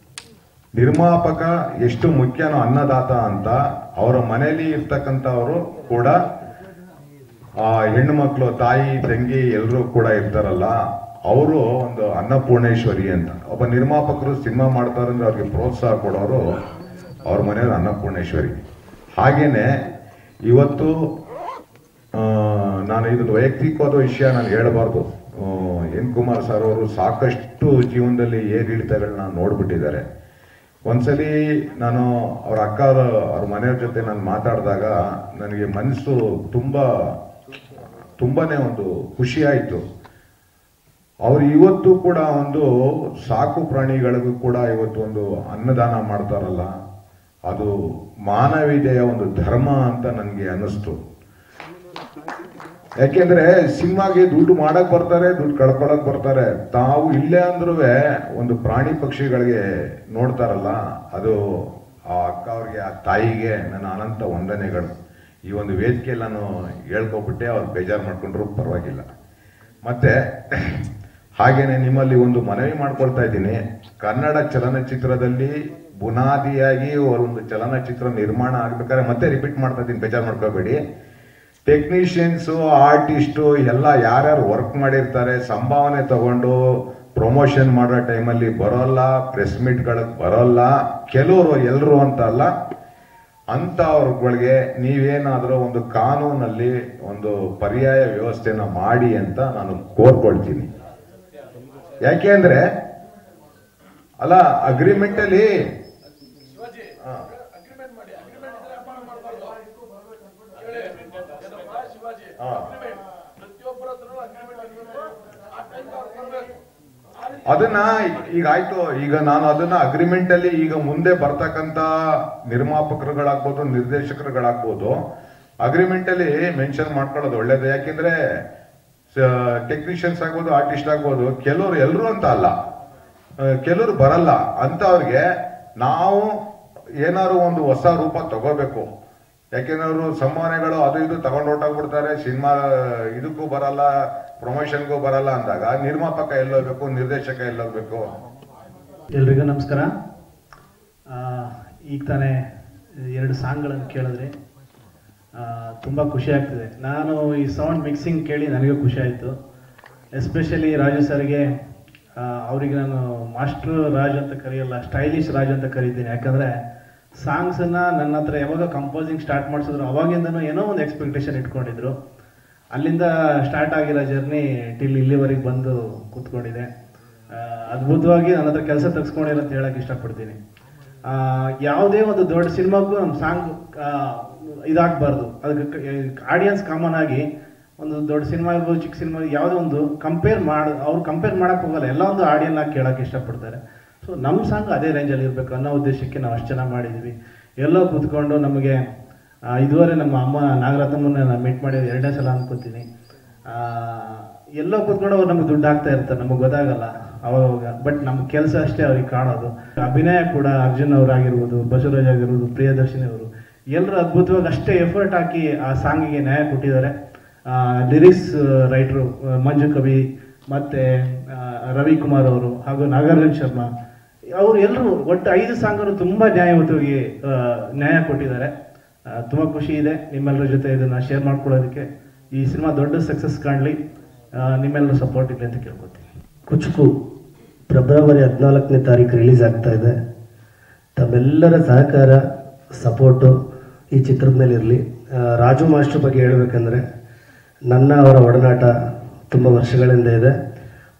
ನಿರ್ಮಾಪಕ ಎಷ್ಟು ಮುಖ್ಯನೋ ಅನ್ನದಾತ ಅಂತ. ಅವರ ಮನೆಯಲ್ಲಿ ಇರ್ತಕ್ಕಂಥವರು ಕೂಡ ಆ ಹೆಣ್ಣು ಮಕ್ಕಳು, ತಾಯಿ ತಂಗಿ ಎಲ್ಲರೂ ಕೂಡ ಇರ್ತಾರಲ್ಲ, ಅವರು ಒಂದು ಅನ್ನಪೂರ್ಣೇಶ್ವರಿ ಅಂತ. ಒಬ್ಬ ನಿರ್ಮಾಪಕರು ಸಿನಿಮಾ ಮಾಡ್ತಾರೆ ಅಂದ್ರೆ ಅವ್ರಿಗೆ ಪ್ರೋತ್ಸಾಹ ಕೊಡೋರು ಅವ್ರ ಮನೆಯವ್ರು ಅನ್ನಪೂರ್ಣೇಶ್ವರಿ. ಹಾಗೇನೆ ಇವತ್ತು ನಾನು ಇದೊಂದು ವೈಯಕ್ತಿಕವಾದ ವಿಷಯ ನಾನು ಹೇಳಬಾರ್ದು. ಎನ್ ಕುಮಾರ್ ಸರ್ ಅವರು ಸಾಕಷ್ಟು ಜೀವನದಲ್ಲಿ ಏರಿಳಿತಗಳನ್ನ ನೋಡ್ಬಿಟ್ಟಿದ್ದಾರೆ. ಒಂದ್ಸಲಿ ನಾನು ಅವ್ರ ಅಕ್ಕ ಅವ್ರ ಮನೆಯವ್ರ ಜೊತೆ ನಾನು ಮಾತಾಡಿದಾಗ ನನಗೆ ಮನಸ್ಸು ತುಂಬಾನೇ ಒಂದು ಖುಷಿ ಆಯಿತು. ಅವರು ಇವತ್ತು ಕೂಡ ಒಂದು ಸಾಕು ಪ್ರಾಣಿಗಳಿಗೂ ಕೂಡ ಇವತ್ತು ಒಂದು ಅನ್ನದಾನ ಮಾಡ್ತಾರಲ್ಲ, ಅದು ಮಾನವೀಯತೆಯ ಒಂದು ಧರ್ಮ ಅಂತ ನನಗೆ ಅನ್ನಿಸ್ತು. ಯಾಕೆಂದ್ರೆ ಸಿನಿಮಾಗೆ ದುಡ್ಡು ಮಾಡಕ್ ಬರ್ತಾರೆ, ದುಡ್ಡು ಕಳ್ಕೊಳಕ್ ಬರ್ತಾರೆ. ತಾವು ಇಲ್ಲೇ ಅಂದ್ರೂ ಒಂದು ಪ್ರಾಣಿ ಪಕ್ಷಿಗಳಿಗೆ ನೋಡ್ತಾರಲ್ಲ, ಅದು ಆ ಅಕ್ಕ ಅವ್ರಿಗೆ, ಆ ತಾಯಿಗೆ ನನ್ನ ಅನಂತ ವಂದನೆಗಳು. ಈ ಒಂದು ವೇದಿಕೆಯಲ್ಲಿ ನಾನು ಹೇಳ್ಕೊಬಿಟ್ಟೆ, ಅವ್ರು ಬೇಜಾರು ಮಾಡ್ಕೊಂಡ್ರು ಪರವಾಗಿಲ್ಲ. ಮತ್ತೆ ಹಾಗೇನೆ ನಿಮ್ಮಲ್ಲಿ ಒಂದು ಮನವಿ ಮಾಡ್ಕೊಳ್ತಾ ಇದ್ದೀನಿ. ಕನ್ನಡ ಚಲನಚಿತ್ರದಲ್ಲಿ ಬುನಾದಿಯಾಗಿ ಒಂದು ಚಲನಚಿತ್ರ ನಿರ್ಮಾಣ ಆಗ್ಬೇಕಾದ್ರೆ, ಮತ್ತೆ ರಿಪೀಟ್ ಮಾಡ್ತಾ ಇದ್ದೀನಿ, ಬೇಜಾರು ಮಾಡ್ಕೋಬೇಡಿ. ಟೆಕ್ನಿಷಿಯನ್ಸು, ಆರ್ಟಿಸ್ಟು ಎಲ್ಲ ಯಾರ್ಯಾರು ವರ್ಕ್ ಮಾಡಿರ್ತಾರೆ, ಸಂಭಾವನೆ ತಗೊಂಡು ಪ್ರಮೋಷನ್ ಮಾಡೋ ಟೈಮಲ್ಲಿ ಬರೋಲ್ಲ, ಪ್ರೆಸ್ ಮೀಟ್ಗಳಿಗೆ ಬರೋಲ್ಲ, ಕೆಲವರು ಎಲ್ಲರೂ ಅಂತ ಅಲ್ಲ, ಅಂತವ್ರಗಳಿಗೆ ನೀವೇನಾದರೂ ಒಂದು ಕಾನೂನಲ್ಲಿ ಒಂದು ಪರ್ಯಾಯ ವ್ಯವಸ್ಥೆನ ಮಾಡಿ ಅಂತ ನಾನು ಕೋರ್ಕೊಳ್ತೀನಿ. ಯಾಕೆಂದ್ರೆ ಅಲ್ಲ, ಅಗ್ರಿಮೆಂಟ್ ಅಲ್ಲಿ ಅದನ್ನ ಈಗ ಆಯ್ತು. ಈಗ ನಾನು ಅದನ್ನ ಅಗ್ರಿಮೆಂಟ್ ಅಲ್ಲಿ ಈಗ ಮುಂದೆ ಬರ್ತಕ್ಕಂತ ನಿರ್ಮಾಪಕರುಗಳಾಗ್ಬೋದು, ನಿರ್ದೇಶಕರುಗಳಾಗ್ಬೋದು, ಅಗ್ರಿಮೆಂಟ್ ಅಲ್ಲಿ ಮೆನ್ಷನ್ ಮಾಡ್ಕೊಳ್ಳೋದು ಒಳ್ಳೇದು. ಯಾಕೆಂದ್ರೆ ಟೆಕ್ನಿಷಿಯನ್ಸ್ ಆಗ್ಬೋದು, ಆರ್ಟಿಸ್ಟ್ ಆಗ್ಬೋದು, ಕೆಲವರು ಎಲ್ಲರೂ ಅಂತ ಅಲ್ಲ, ಕೆಲವರು ಬರಲ್ಲ. ಅಂತವ್ರಿಗೆ ನಾವು ಏನಾದ್ರು ಒಂದು ಹೊಸ ರೂಪ ತಗೋಬೇಕು. ಯಾಕೆಂದ್ರೆ ಅವರು ಸಂಭಾವನೆಗಳು ಅದು ಇದು ತಗೊಂಡು ಹೊರಟೋಗ್ಬಿಡ್ತಾರೆ, ಸಿನಿಮಾ ಇದಕ್ಕೂ ಬರಲ್ಲ, ಪ್ರಮೋಷನ್ಗೂ ಬರಲ್ಲ ಅಂದಾಗ ನಿರ್ಮಾಪಕ ಎಲ್ಲೋಗ್ಬೇಕು, ನಿರ್ದೇಶಕ ಎಲ್ಲೋಗ್ಬೇಕು? ಎಲ್ರಿಗೂ ನಮಸ್ಕಾರ. ಈಗ ತಾನೇ 2 ಸಾಂಗ್ಗಳನ್ನು ಕೇಳಿದ್ರೆ ತುಂಬ ಖುಷಿ ಆಗ್ತಿದೆ. ನಾನು ಈ ಸೌಂಡ್ ಮಿಕ್ಸಿಂಗ್ ಕೇಳಿ ನನಗೆ ಖುಷಿ ಆಯಿತು. ಎಸ್ಪೆಷಲಿ ರಾಜು ಸರ್ಗೆ, ಅವರಿಗೆ ನಾನು ಮಾಸ್ಟರ್ ರಾಜ್ ಅಂತ ಕರೆಯಲ್ಲ, ಸ್ಟೈಲಿಶ್ ರಾಜ್ ಅಂತ ಕರೀತೀನಿ. ಯಾಕಂದರೆ ಸಾಂಗ್ಸನ್ನು ನನ್ನ ಹತ್ರ ಯಾವಾಗ ಕಂಪೋಸಿಂಗ್ ಸ್ಟಾರ್ಟ್ ಮಾಡಿಸಿದ್ರು ಅವಾಗಿಂದನೂ ಏನೋ ಒಂದು ಎಕ್ಸ್ಪೆಕ್ಟೇಷನ್ ಇಟ್ಕೊಂಡಿದ್ರು. ಅಲ್ಲಿಂದ ಸ್ಟಾರ್ಟ್ ಆಗಿರೋ ಜರ್ನಿ ಟಿಲ್ ಇಲ್ಲಿವರೆಗೆ ಬಂದು ಕೂತ್ಕೊಂಡಿದೆ. ಅದ್ಭುತವಾಗಿ ನನ್ನ ಹತ್ರ ಕೆಲಸ ತೆಗೆಸ್ಕೊಂಡಿರೋ ಅಂತ ಹೇಳಕ್ಕೆ ಇಷ್ಟಪಡ್ತೀನಿ. ಯಾವುದೇ ಒಂದು ದೊಡ್ಡ ಸಿನಿಮಾಗೂ ನಮ್ಮ ಸಾಂಗ್ ಇದಾಗಬಾರ್ದು. ಅದಕ್ಕೆ ಆಡಿಯನ್ಸ್ ಕಾಮನ್ ಆಗಿ ಒಂದು ದೊಡ್ಡ ಸಿನಿಮಾ ಇರ್ಬೋದು, ಚಿಕ್ಕ ಸಿನಿಮಾ, ಯಾವುದೋ ಒಂದು ಅವ್ರು ಕಂಪೇರ್ ಮಾಡೋಕ್ಕೆ ಹೋಗಲ್ಲ, ಎಲ್ಲ ಒಂದು ಆಡಿಯನ್ ಆಗಿ ಕೇಳೋಕ್ಕೆ ಇಷ್ಟಪಡ್ತಾರೆ. ಸೊ ನಮ್ಮ ಸಾಂಗ್ ಅದೇ ರೇಂಜಲ್ಲಿ ಇರಬೇಕು ಅನ್ನೋ ಉದ್ದೇಶಕ್ಕೆ ನಾವು ಅಷ್ಟು ಚೆನ್ನಾಗಿ ಮಾಡಿದ್ವಿ. ಎಲ್ಲೋ ಕೂತ್ಕೊಂಡು ನಮಗೆ ಇದುವರೆ ನಮ್ಮ ಅಮ್ಮ ನಾಗರತ್ನಮ್ಮನ್ನ ನಾನು ಮೀಟ್ ಮಾಡಿದ್ದು 2ನೇ ಸಲ ಅನ್ಕೋತೀನಿ. ಎಲ್ಲೋ ಕೂತ್ಕೊಂಡು ಅವ್ರು ನಮ್ಗೆ ದುಡ್ಡು ಹಾಕ್ತಾ ಇರ್ತಾರೆ, ನಮಗೆ ಗೊತ್ತಾಗಲ್ಲ ಅವಾಗ. ಬಟ್ ನಮ್ಮ ಕೆಲಸ ಅಷ್ಟೇ ಅವ್ರಿಗೆ ಕಾಣೋದು. ಅಭಿನಯ ಕೂಡ ಅರ್ಜುನ್ ಅವರಾಗಿರ್ಬೋದು, ಬಸವರಾಜ್ ಆಗಿರ್ಬೋದು, ಪ್ರಿಯದರ್ಶಿನಿ ಅವರು ಎಲ್ಲರೂ ಅದ್ಭುತವಾಗಿ ಅಷ್ಟೇ ಎಫರ್ಟ್ ಹಾಕಿ ಆ ಸಾಂಗಿಗೆ ನ್ಯಾಯ ಕೊಟ್ಟಿದ್ದಾರೆ. ಲಿರಿಕ್ಸ್ ರೈಟ್ರು ಮಂಜು ಕವಿ, ಮತ್ತು ರವಿಕುಮಾರ್ ಅವರು ಹಾಗೂ ನಾಗಾರ್ಜುನ್ ಶರ್ಮಾ ಅವರು ಎಲ್ಲರೂ ಒಟ್ಟು 5 ಸಾಂಗರು ತುಂಬ ನ್ಯಾಯಯುತವಾಗಿ ನ್ಯಾಯ ಕೊಟ್ಟಿದ್ದಾರೆ. ತುಂಬ ಖುಷಿ ಇದೆ ನಿಮ್ಮೆಲ್ಲರ ಜೊತೆ ಇದನ್ನು ಶೇರ್ ಮಾಡ್ಕೊಳ್ಳೋದಕ್ಕೆ. ಈ ಸಿನಿಮಾ ದೊಡ್ಡ ಸಕ್ಸಸ್ ಕಾಣಲಿ, ನಿಮ್ಮೆಲ್ಲರ ಸಪೋರ್ಟ್ ಇದೆ ಅಂತ ಕೇಳ್ಕೊತೀನಿ. ಕುಚುಕು ಫೆಬ್ರವರಿ 14ನೇ ತಾರೀಕು ರಿಲೀಸ್ ಆಗ್ತಾ ಇದೆ. ತಮ್ಮೆಲ್ಲರ ಸಹಕಾರ ಸಪೋರ್ಟು ಈ ಚಿತ್ರದ ಮೇಲೆ ಇರಲಿ. ರಾಜು ಮಾಸ್ಟರ್ ಬಗ್ಗೆ ಹೇಳಬೇಕಂದ್ರೆ ನನ್ನ ಅವರ ಒಡನಾಟ ತುಂಬ ವರ್ಷಗಳಿಂದ ಇದೆ.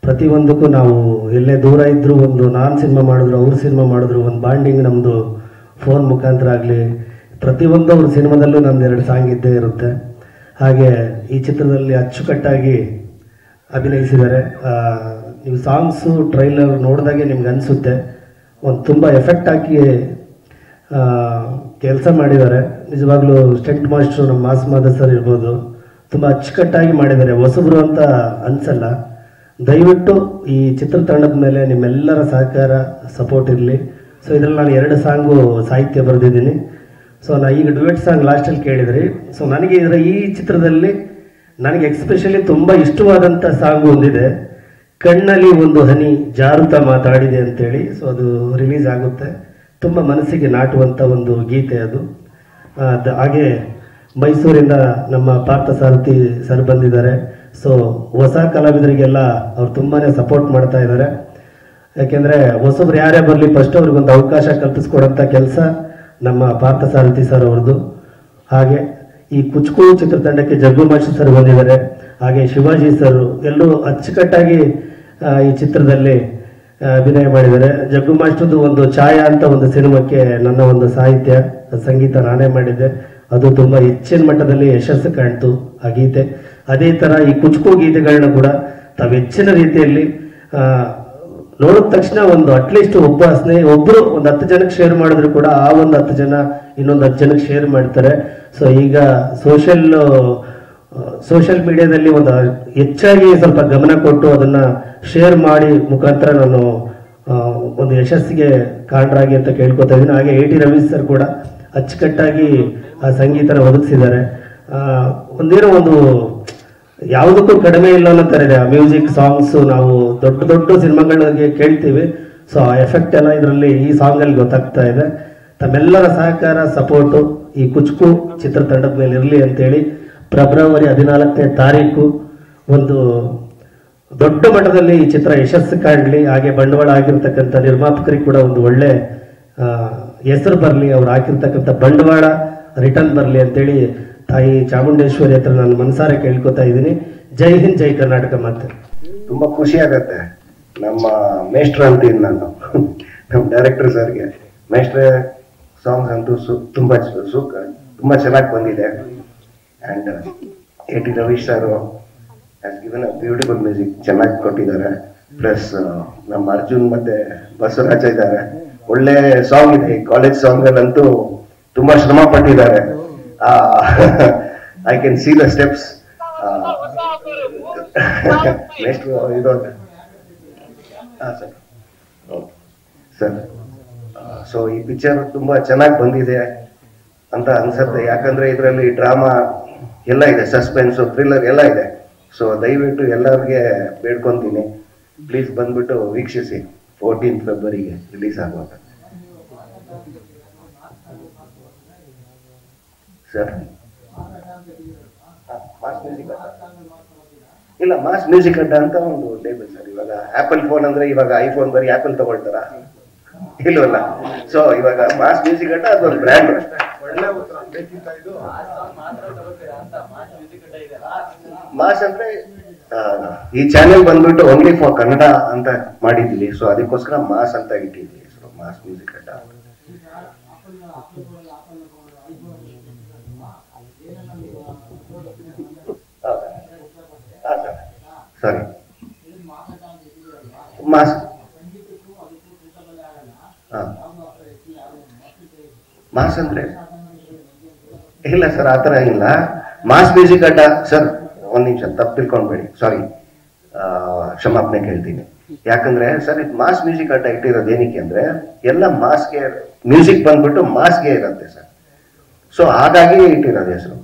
ಪ್ರತಿಯೊಂದಕ್ಕೂ ನಾವು ಎಲ್ಲೇ ದೂರ ಇದ್ದರೂ ಒಂದು ನಾನು ಸಿನಿಮಾ ಮಾಡಿದ್ರು ಅವ್ರು ಸಿನಿಮಾ ಮಾಡಿದ್ರು ಒಂದು ಬಾಂಡಿಂಗ್ ನಮ್ಮದು ಫೋನ್ ಮುಖಾಂತರ ಆಗಲಿ, ಪ್ರತಿಯೊಂದು ಅವ್ರ ಸಿನಿಮಾದಲ್ಲೂ ನಮ್ದು 2 ಸಾಂಗ್ ಇದ್ದೇ ಇರುತ್ತೆ. ಹಾಗೆ ಈ ಚಿತ್ರದಲ್ಲಿ ಅಚ್ಚುಕಟ್ಟಾಗಿ ಅಭಿನಯಿಸಿದ್ದಾರೆ. ನೀವು ಸಾಂಗ್ಸು ಟ್ರೈಲರ್ ನೋಡಿದಾಗೆ ನಿಮ್ಗೆ ಅನಿಸುತ್ತೆ ಒಂದು ತುಂಬ ಎಫೆಕ್ಟ್ ಹಾಕಿ ಕೆಲಸ ಮಾಡಿದ್ದಾರೆ. ನಿಜವಾಗ್ಲೂ ಸ್ಟೆಂಟ್ ಮಾಸ್ಟ್ರು ನಮ್ಮ ಮಾಸ್ ಮಾದ ಸರ್ ಇರ್ಬೋದು, ತುಂಬ ಅಚ್ಚುಕಟ್ಟಾಗಿ ಮಾಡಿದ್ದಾರೆ. ಹೊಸಬ್ರು ಅಂತ ಅನಿಸಲ್ಲ. ದಯವಿಟ್ಟು ಈ ಚಿತ್ರತಂಡದ ಮೇಲೆ ನಿಮ್ಮೆಲ್ಲರ ಸಹಕಾರ ಸಪೋರ್ಟ್ ಇರಲಿ. ಸೊ ಇದರಲ್ಲಿ ನಾನು 2 ಸಾಂಗು ಸಾಹಿತ್ಯ ಬರೆದಿದ್ದೀನಿ. ಸೊ ನಾ ಈಗ ಡುವೆಟ್ ಸಾಂಗ್ ಲಾಸ್ಟಲ್ಲಿ ಕೇಳಿದ್ರಿ. ಸೊ ನನಗೆ ಈ ಚಿತ್ರದಲ್ಲಿ ನನಗೆ ಎಕ್ಸ್ಪೆಷಲಿ ತುಂಬ ಇಷ್ಟವಾದಂಥ ಸಾಂಗು ಒಂದಿದೆ, ಕಣ್ಣಲ್ಲಿ ಒಂದು ಹನಿ ಜಾರುತ್ತಾ ಮಾತಾಡಿದೆ ಅಂತೇಳಿ. ಸೊ ಅದು ರಿಲೀಸ್ ಆಗುತ್ತೆ. ತುಂಬ ಮನಸ್ಸಿಗೆ ನಾಟುವಂಥ ಒಂದು ಗೀತೆ ಅದು. ಹಾಗೆ ಮೈಸೂರಿಂದ ನಮ್ಮ ಪಾರ್ಥ ಸಾರಥಿ ಸರ್ ಬಂದಿದ್ದಾರೆ. ಸೊ ಹೊಸ ಕಲಾವಿದರಿಗೆಲ್ಲ ಅವ್ರು ತುಂಬಾ ಸಪೋರ್ಟ್ ಮಾಡ್ತಾ ಇದ್ದಾರೆ. ಯಾಕೆಂದರೆ ಹೊಸಬ್ರು ಯಾರೇ ಬರಲಿ ಫಸ್ಟ್ ಅವ್ರಿಗೊಂದು ಅವಕಾಶ ಕಲ್ಪಿಸ್ಕೊಡೋಂಥ ಕೆಲಸ ನಮ್ಮ ಪಾರ್ಥ ಸಾರಥಿ ಸರ್ ಅವ್ರದ್ದು. ಹಾಗೆ ಈ ಕುಚುಕು ಚಿತ್ರತಂಡಕ್ಕೆ ಜಗ್ಗು ಮಾಸ್ಟರ್ ಸರ್ ಬಂದಿದ್ದಾರೆ. ಹಾಗೆ ಶಿವಾಜಿ ಸರ್ ಎಲ್ಲರೂ ಅಚ್ಚುಕಟ್ಟಾಗಿ ಈ ಚಿತ್ರದಲ್ಲಿ ಅಭಿನಯ ಮಾಡಿದ್ದಾರೆ. ಜಗ್ಗು ಮಾಸ್ಟರ್ದು ಒಂದು ಛಾಯಾ ಅಂತ ಒಂದು ಸಿನಿಮಾಕ್ಕೆ ನನ್ನ ಒಂದು ಸಾಹಿತ್ಯ ಸಂಗೀತ ನಾನೇ ಮಾಡಿದ್ದೆ. ಅದು ತುಂಬ ಹೆಚ್ಚಿನ ಮಟ್ಟದಲ್ಲಿ ಯಶಸ್ಸು ಕಾಣ್ತು ಆ ಗೀತೆ. ಅದೇ ಥರ ಈ ಕುಚುಕು ಗೀತೆಗಳನ್ನ ಕೂಡ ತಾವು ಹೆಚ್ಚಿನ ರೀತಿಯಲ್ಲಿ ನೋಡಿದ ತಕ್ಷಣ ಒಂದು ಅಟ್ಲೀಸ್ಟ್ ಒಬ್ಬರು ಒಂದು 10 ಜನಕ್ಕೆ ಶೇರ್ ಮಾಡಿದ್ರು ಕೂಡ ಆ ಒಂದು 10 ಜನ ಇನ್ನೊಂದು 10 ಜನಕ್ಕೆ ಶೇರ್ ಮಾಡ್ತಾರೆ. ಸೊ ಈಗ ಸೋಷಿಯಲ್ ಮೀಡಿಯಾದಲ್ಲಿ ಒಂದು ಹೆಚ್ಚಾಗಿ ಸ್ವಲ್ಪ ಗಮನ ಕೊಟ್ಟು ಅದನ್ನ ಶೇರ್ ಮಾಡಿ ಮುಖಾಂತರ ನಾನು ಒಂದು ಯಶಸ್ಸಿಗೆ ಕಾರಣರಾಗಿ ಅಂತ ಕೇಳ್ಕೊತಾ ಇದ್ದೀನಿ. ಹಾಗೆ AT ರವೀಶ್ ಸರ್ ಕೂಡ ಅಚ್ಚುಕಟ್ಟಾಗಿ ಆ ಸಂಗೀತನ ಒದಗಿಸಿದ್ದಾರೆ. ಒಂದೇನೋ ಒಂದು ಯಾವುದಕ್ಕೂ ಕಡಿಮೆ ಇಲ್ಲ ಅನ್ನೋ ಥರ ಇದೆ ಆ ಮ್ಯೂಸಿಕ್ ಸಾಂಗ್ಸು. ನಾವು ದೊಡ್ಡ ದೊಡ್ಡ ಸಿನಿಮಾಗಳಿಗೆ ಕೇಳ್ತೀವಿ. ಸೊ ಆ ಎಫೆಕ್ಟ್ ಎಲ್ಲ ಇದರಲ್ಲಿ ಈ ಸಾಂಗಲ್ಲಿ ಗೊತ್ತಾಗ್ತಾ ಇದೆ. ತಮ್ಮೆಲ್ಲರ ಸಹಕಾರ ಸಪೋರ್ಟು ಈ ಕುಚುಕು ಚಿತ್ರತಂಡದ ಮೇಲೆ ಇರಲಿ ಅಂತೇಳಿ ಫೆಬ್ರವರಿ 14ನೇ ತಾರೀಕು ಒಂದು ದೊಡ್ಡ ಮಟ್ಟದಲ್ಲಿ ಈ ಚಿತ್ರ ಯಶಸ್ಸು ಕಾಣಲಿ. ಹಾಗೆ ಬಂಡವಾಳ ಆಗಿರ್ತಕ್ಕಂಥ ನಿರ್ಮಾಪಕರಿಗೆ ಕೂಡ ಒಂದು ಒಳ್ಳೆ ಹೆಸರು ಬರಲಿ, ಅವ್ರು ಹಾಕಿರ್ತಕ್ಕಂಥ ಬಂಡವಾಳ ರಿಟರ್ನ್ ಬರಲಿ ಅಂತೇಳಿ ತಾಯಿ ಚಾಮುಂಡೇಶ್ವರಿ ಹತ್ರ ನಾನು ಮನಸಾರೆ ಕೇಳ್ಕೊತಾ ಇದ್ದೀನಿ. ಜೈ ಹಿಂದ್, ಜೈ ಕರ್ನಾಟಕ. ಮತ್ತೆ ತುಂಬಾ ಖುಷಿ ಆಗತ್ತೆ. ನಮ್ಮ ಮೇಸ್ಟ್ರ್ ಅಂತೀನಿ ನಾನು ನಮ್ಮ ಡೈರೆಕ್ಟರ್ ಸರ್ಗೆ. ಮೇಸ್ಟ್ರೆ ಸಾಂಗ್ಸ್ ಅಂತೂ ತುಂಬಾ ಚೆನ್ನಾಗಿ ಬಂದಿದೆ. And AT Ravish sir has given a beautiful music, ಚೆನ್ನಾಗಿ ಕೊಟ್ಟಿದ್ದಾರೆ. ಪ್ಲಸ್ ನಮ್ಮ ಅರ್ಜುನ್ ಮತ್ತೆ ಬಸವರಾಜ ಇದ್ದಾರೆ. ಒಳ್ಳೆ ಸಾಂಗ್ ಇದೆ. ಕಾಲೇಜ್ ಸಾಂಗ್ ಅಲ್ಲಂತೂ ತುಂಬಾ ಶ್ರಮ ಪಟ್ಟಿದ್ದಾರೆ. I can see the steps. Next ಇದೊಂದು ಸರ್. ಸೊ ಈ ಪಿಕ್ಚರ್ ತುಂಬಾ ಚೆನ್ನಾಗಿ ಬಂದಿದೆ ಅಂತ ಅನ್ಸುತ್ತೆ. ಯಾಕಂದ್ರೆ ಇದರಲ್ಲಿ ಡ್ರಾಮಾ ಎಲ್ಲ ಇದೆ, ಸಸ್ಪೆನ್ಸ್, ಥ್ರಿಲ್ಲರ್ ಎಲ್ಲ ಇದೆ. ಸೊ ದಯವಿಟ್ಟು ಎಲ್ಲರಿಗೆ ಬೇಡ್ಕೊಂತೀನಿ, ಪ್ಲೀಸ್ ಬಂದ್ಬಿಟ್ಟು ವೀಕ್ಷಿಸಿ. 14 ಫೆಬ್ರವರಿಗೆ ರಿಲೀಸ್ ಆಗುವಾಗ. ಸರ್ ಮಾಸ್ ಮ್ಯೂಸಿಕ್ ಇಲ್ಲ, ಮಾಸ್ ಮ್ಯೂಸಿಕ್ ಅಡ್ಡ ಅಂತ ಒಂದು ಲೇಬಲ್ ಸರ್. ಇವಾಗ ಆಪಲ್ ಫೋನ್ ಅಂದ್ರೆ ಇವಾಗ ಐಫೋನ್ ಬರೀ ಆಪಲ್ ತಗೊಳ್ತಾರ ಇಲ್ವಲ್ಲ. ಸೊ ಇವಾಗ ಮಾಸ್ ಮ್ಯೂಸಿಕ್ ಅಡ್ಡ ಅದೊಂದು ಬ್ರ್ಯಾಂಡ್. ಮಾಸ್ ಅಂದ್ರೆ ಈ ಚಾನೆಲ್ ಬಂದ್ಬಿಟ್ಟು ಓನ್ಲಿ ಫಾರ್ ಕನ್ನಡ ಅಂತ ಮಾಡಿದ್ವಿ. ಸೊ ಅದಕ್ಕೋಸ್ಕರ ಮಾಸ್ ಅಂತ ಇಟ್ಟಿದ್ವಿ. ಸೊ ಮಾಸ್ ಮ್ಯೂಸಿಕ್ ಅಡ್ಡ. ಸಾರಿ, ಮಾಸ್ ಮಾಸ್ ಅಂದ್ರೆ ಇಲ್ಲ ಸರ್, ಆತರ ಇಲ್ಲ. ಮಾಸ್ ಮ್ಯೂಸಿಕ್ ಅಡ್ಡ ಸರ್, ಒಂದ್ ನಿಮಿಷ ತಪ್ಪು ತಿಳ್ಕೊಂಡ್ಬೇಡಿ, ಸಾರಿ, ಕ್ಷಮಾಪಣೆ ಕೇಳ್ತೀನಿ. ಯಾಕಂದ್ರೆ ಸರ್ ಇದು ಮಾಸ್ ಮ್ಯೂಸಿಕ್ ಅಡ್ಡ ಇಟ್ಟಿರೋದು ಏನಕ್ಕೆ ಅಂದ್ರೆ ಎಲ್ಲ ಮಾಸ್ಗೆ ಮ್ಯೂಸಿಕ್ ಬಂದ್ಬಿಟ್ಟು ಮಾಸ್ಗೆ ಇರುತ್ತೆ ಸರ್. ಸೊ ಹಾಗಾಗಿ ಇಟ್ಟಿರೋದು ಹೆಸರು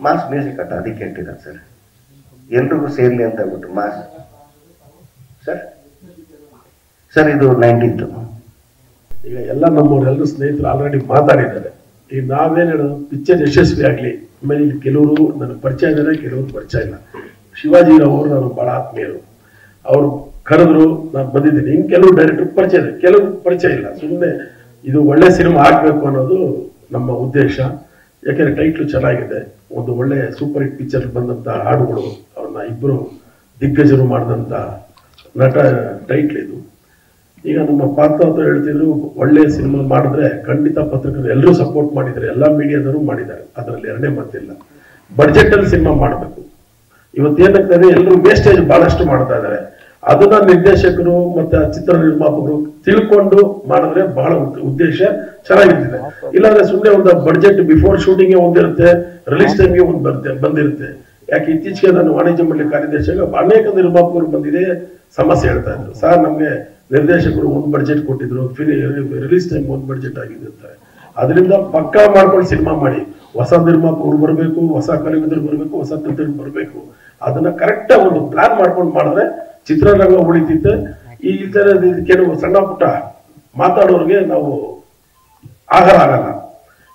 ಮಾಸ್ ಮ್ಯೂಸಿಕ್ ಅಡ್ಡ, ಅದಕ್ಕೆ ಇಟ್ಟಿರೋದು ಸರ್. ಎಲ್ರಿಗೂ ಸೇರ್ಲಿ ಅಂತ ಹೇಳ್ಬಿಟ್ಟು ಮಾಸ್ ಸರ್. ಸರ್ ಇದು 19th. ಈಗ ಎಲ್ಲ ನಮ್ಮವರೆಲ್ಲರೂ ಸ್ನೇಹಿತರು ಆಲ್ರೆಡಿ ಮಾತಾಡಿದ್ದಾರೆ. ಈಗ ನಾವೇನು ಹೇಳೋದು, ಪಿಕ್ಚರ್ ಯಶಸ್ವಿ ಆಗಲಿ. ಆಮೇಲೆ ಇಲ್ಲಿ ಕೆಲವರು ನನಗೆ ಪರಿಚಯ ಇದ್ದಾರೆ, ಕೆಲವರು ಪರಿಚಯ ಇಲ್ಲ. ಶಿವಾಜಿರವರು ನಾನು ಬಹಳ ಆತ್ಮೀಯರು. ಅವರು ಕರೆದ್ರು, ನಾನು ಬಂದಿದ್ದೀನಿ. ಇನ್ನು ಕೆಲವು ಡೈರೆಕ್ಟರ್ ಪರಿಚಯ ಇದೆ, ಕೆಲವರು ಪರಿಚಯ ಇಲ್ಲ. ಸುಮ್ಮನೆ ಇದು ಒಳ್ಳೆ ಸಿನಿಮಾ ಆಗಬೇಕು ಅನ್ನೋದು ನಮ್ಮ ಉದ್ದೇಶ. ಯಾಕೆಂದ್ರೆ ಟೈಟ್ಲು ಚೆನ್ನಾಗಿದೆ, ಒಂದು ಒಳ್ಳೆ ಸೂಪರ್ ಹಿಟ್ ಪಿಕ್ಚರ್ ಬಂದಂಥ ಹಾಡುಗಳು, ಅವ್ರನ್ನ ಇಬ್ಬರು ದಿಗ್ಗಜರು ಮಾಡಿದಂಥ ನಟ ಟೈಟ್ಲ್ ಇದು. ಈಗ ನಮ್ಮ ಪಾತ್ರ ಅಂತ ಹೇಳ್ತಿದ್ರು, ಒಳ್ಳೆ ಸಿನಿಮಾ ಮಾಡಿದ್ರೆ ಖಂಡಿತ ಪತ್ರಕರ್ತರು ಎಲ್ಲರೂ ಸಪೋರ್ಟ್ ಮಾಡಿದ್ದಾರೆ, ಎಲ್ಲ ಮೀಡಿಯಾದವರು ಮಾಡಿದ್ದಾರೆ, ಅದರಲ್ಲಿ ಎರಡನೇ ಮಾತಿಲ್ಲ. ಬಡ್ಜೆಟ್ ಅಲ್ಲಿ ಸಿನಿಮಾ ಮಾಡಬೇಕು. ಇವತ್ತೇನಾಗ್ತದೆ, ಎಲ್ಲರೂ ವೇಸ್ಟೇಜ್ ಬಹಳಷ್ಟು ಮಾಡ್ತಾ ಇದ್ದಾರೆ. ಅದನ್ನ ನಿರ್ದೇಶಕರು ಮತ್ತೆ ಚಿತ್ರ ನಿರ್ಮಾಪಕರು ತಿಳ್ಕೊಂಡು ಮಾಡಿದ್ರೆ ಬಹಳ ಉದ್ದೇಶ ಚೆನ್ನಾಗಿರ್ತದೆ. ಇಲ್ಲಾಂದ್ರೆ ಸುಮ್ಮನೆ ಒಂದು ಬಡ್ಜೆಟ್ ಬಿಫೋರ್ ಶೂಟಿಂಗ್ ಒಂದಿರುತ್ತೆ, ರಿಲೀಸ್ ಟೈಮ್ಗೆ ಒಂದು ಬಂದಿರುತ್ತೆ. ಯಾಕೆ ಇತ್ತೀಚೆಗೆ ನಾನು ವಾಣಿಜ್ಯ ಮಂಡಳಿ ಕಾರ್ಯದರ್ಶಿಯಾಗ ಅನೇಕ ನಿರ್ಮಾಪಕರು ಬಂದಿದೆ ಸಮಸ್ಯೆ ಹೇಳ್ತಾ ಇದ್ರು, ಸರ್ ನಮ್ಗೆ ನಿರ್ದೇಶಕರು ಒಂದು ಬಡ್ಜೆಟ್ ಕೊಟ್ಟಿದ್ರು, ರಿಲೀಸ್ ಟೈಮ್ ಒಂದು ಬಡ್ಜೆಟ್ ಆಗಿದೆ ಅಂತ. ಅದರಿಂದ ಪಕ್ಕಾ ಮಾಡ್ಕೊಂಡು ಸಿನಿಮಾ ಮಾಡಿ. ಹೊಸ ನಿರ್ಮಾಪಕರು ಬರಬೇಕು, ಹೊಸ ಕಲಾವಿದರು ಬರಬೇಕು, ಹೊಸ ತಂತ್ರಜ್ಞರು ಬರಬೇಕು. ಅದನ್ನ ಕರೆಕ್ಟ್ ಒಂದು ಪ್ಲಾನ್ ಮಾಡ್ಕೊಂಡು ಮಾಡಿದ್ರೆ ಚಿತ್ರರಂಗ ಉಳಿತಿತ್ತೆ. ಈ ತರ ಕೆಲವು ಸಣ್ಣ ಪುಟ್ಟ ಮಾತಾಡೋರಿಗೆ ನಾವು ಆಹಾರ ಆಗಲ್ಲ.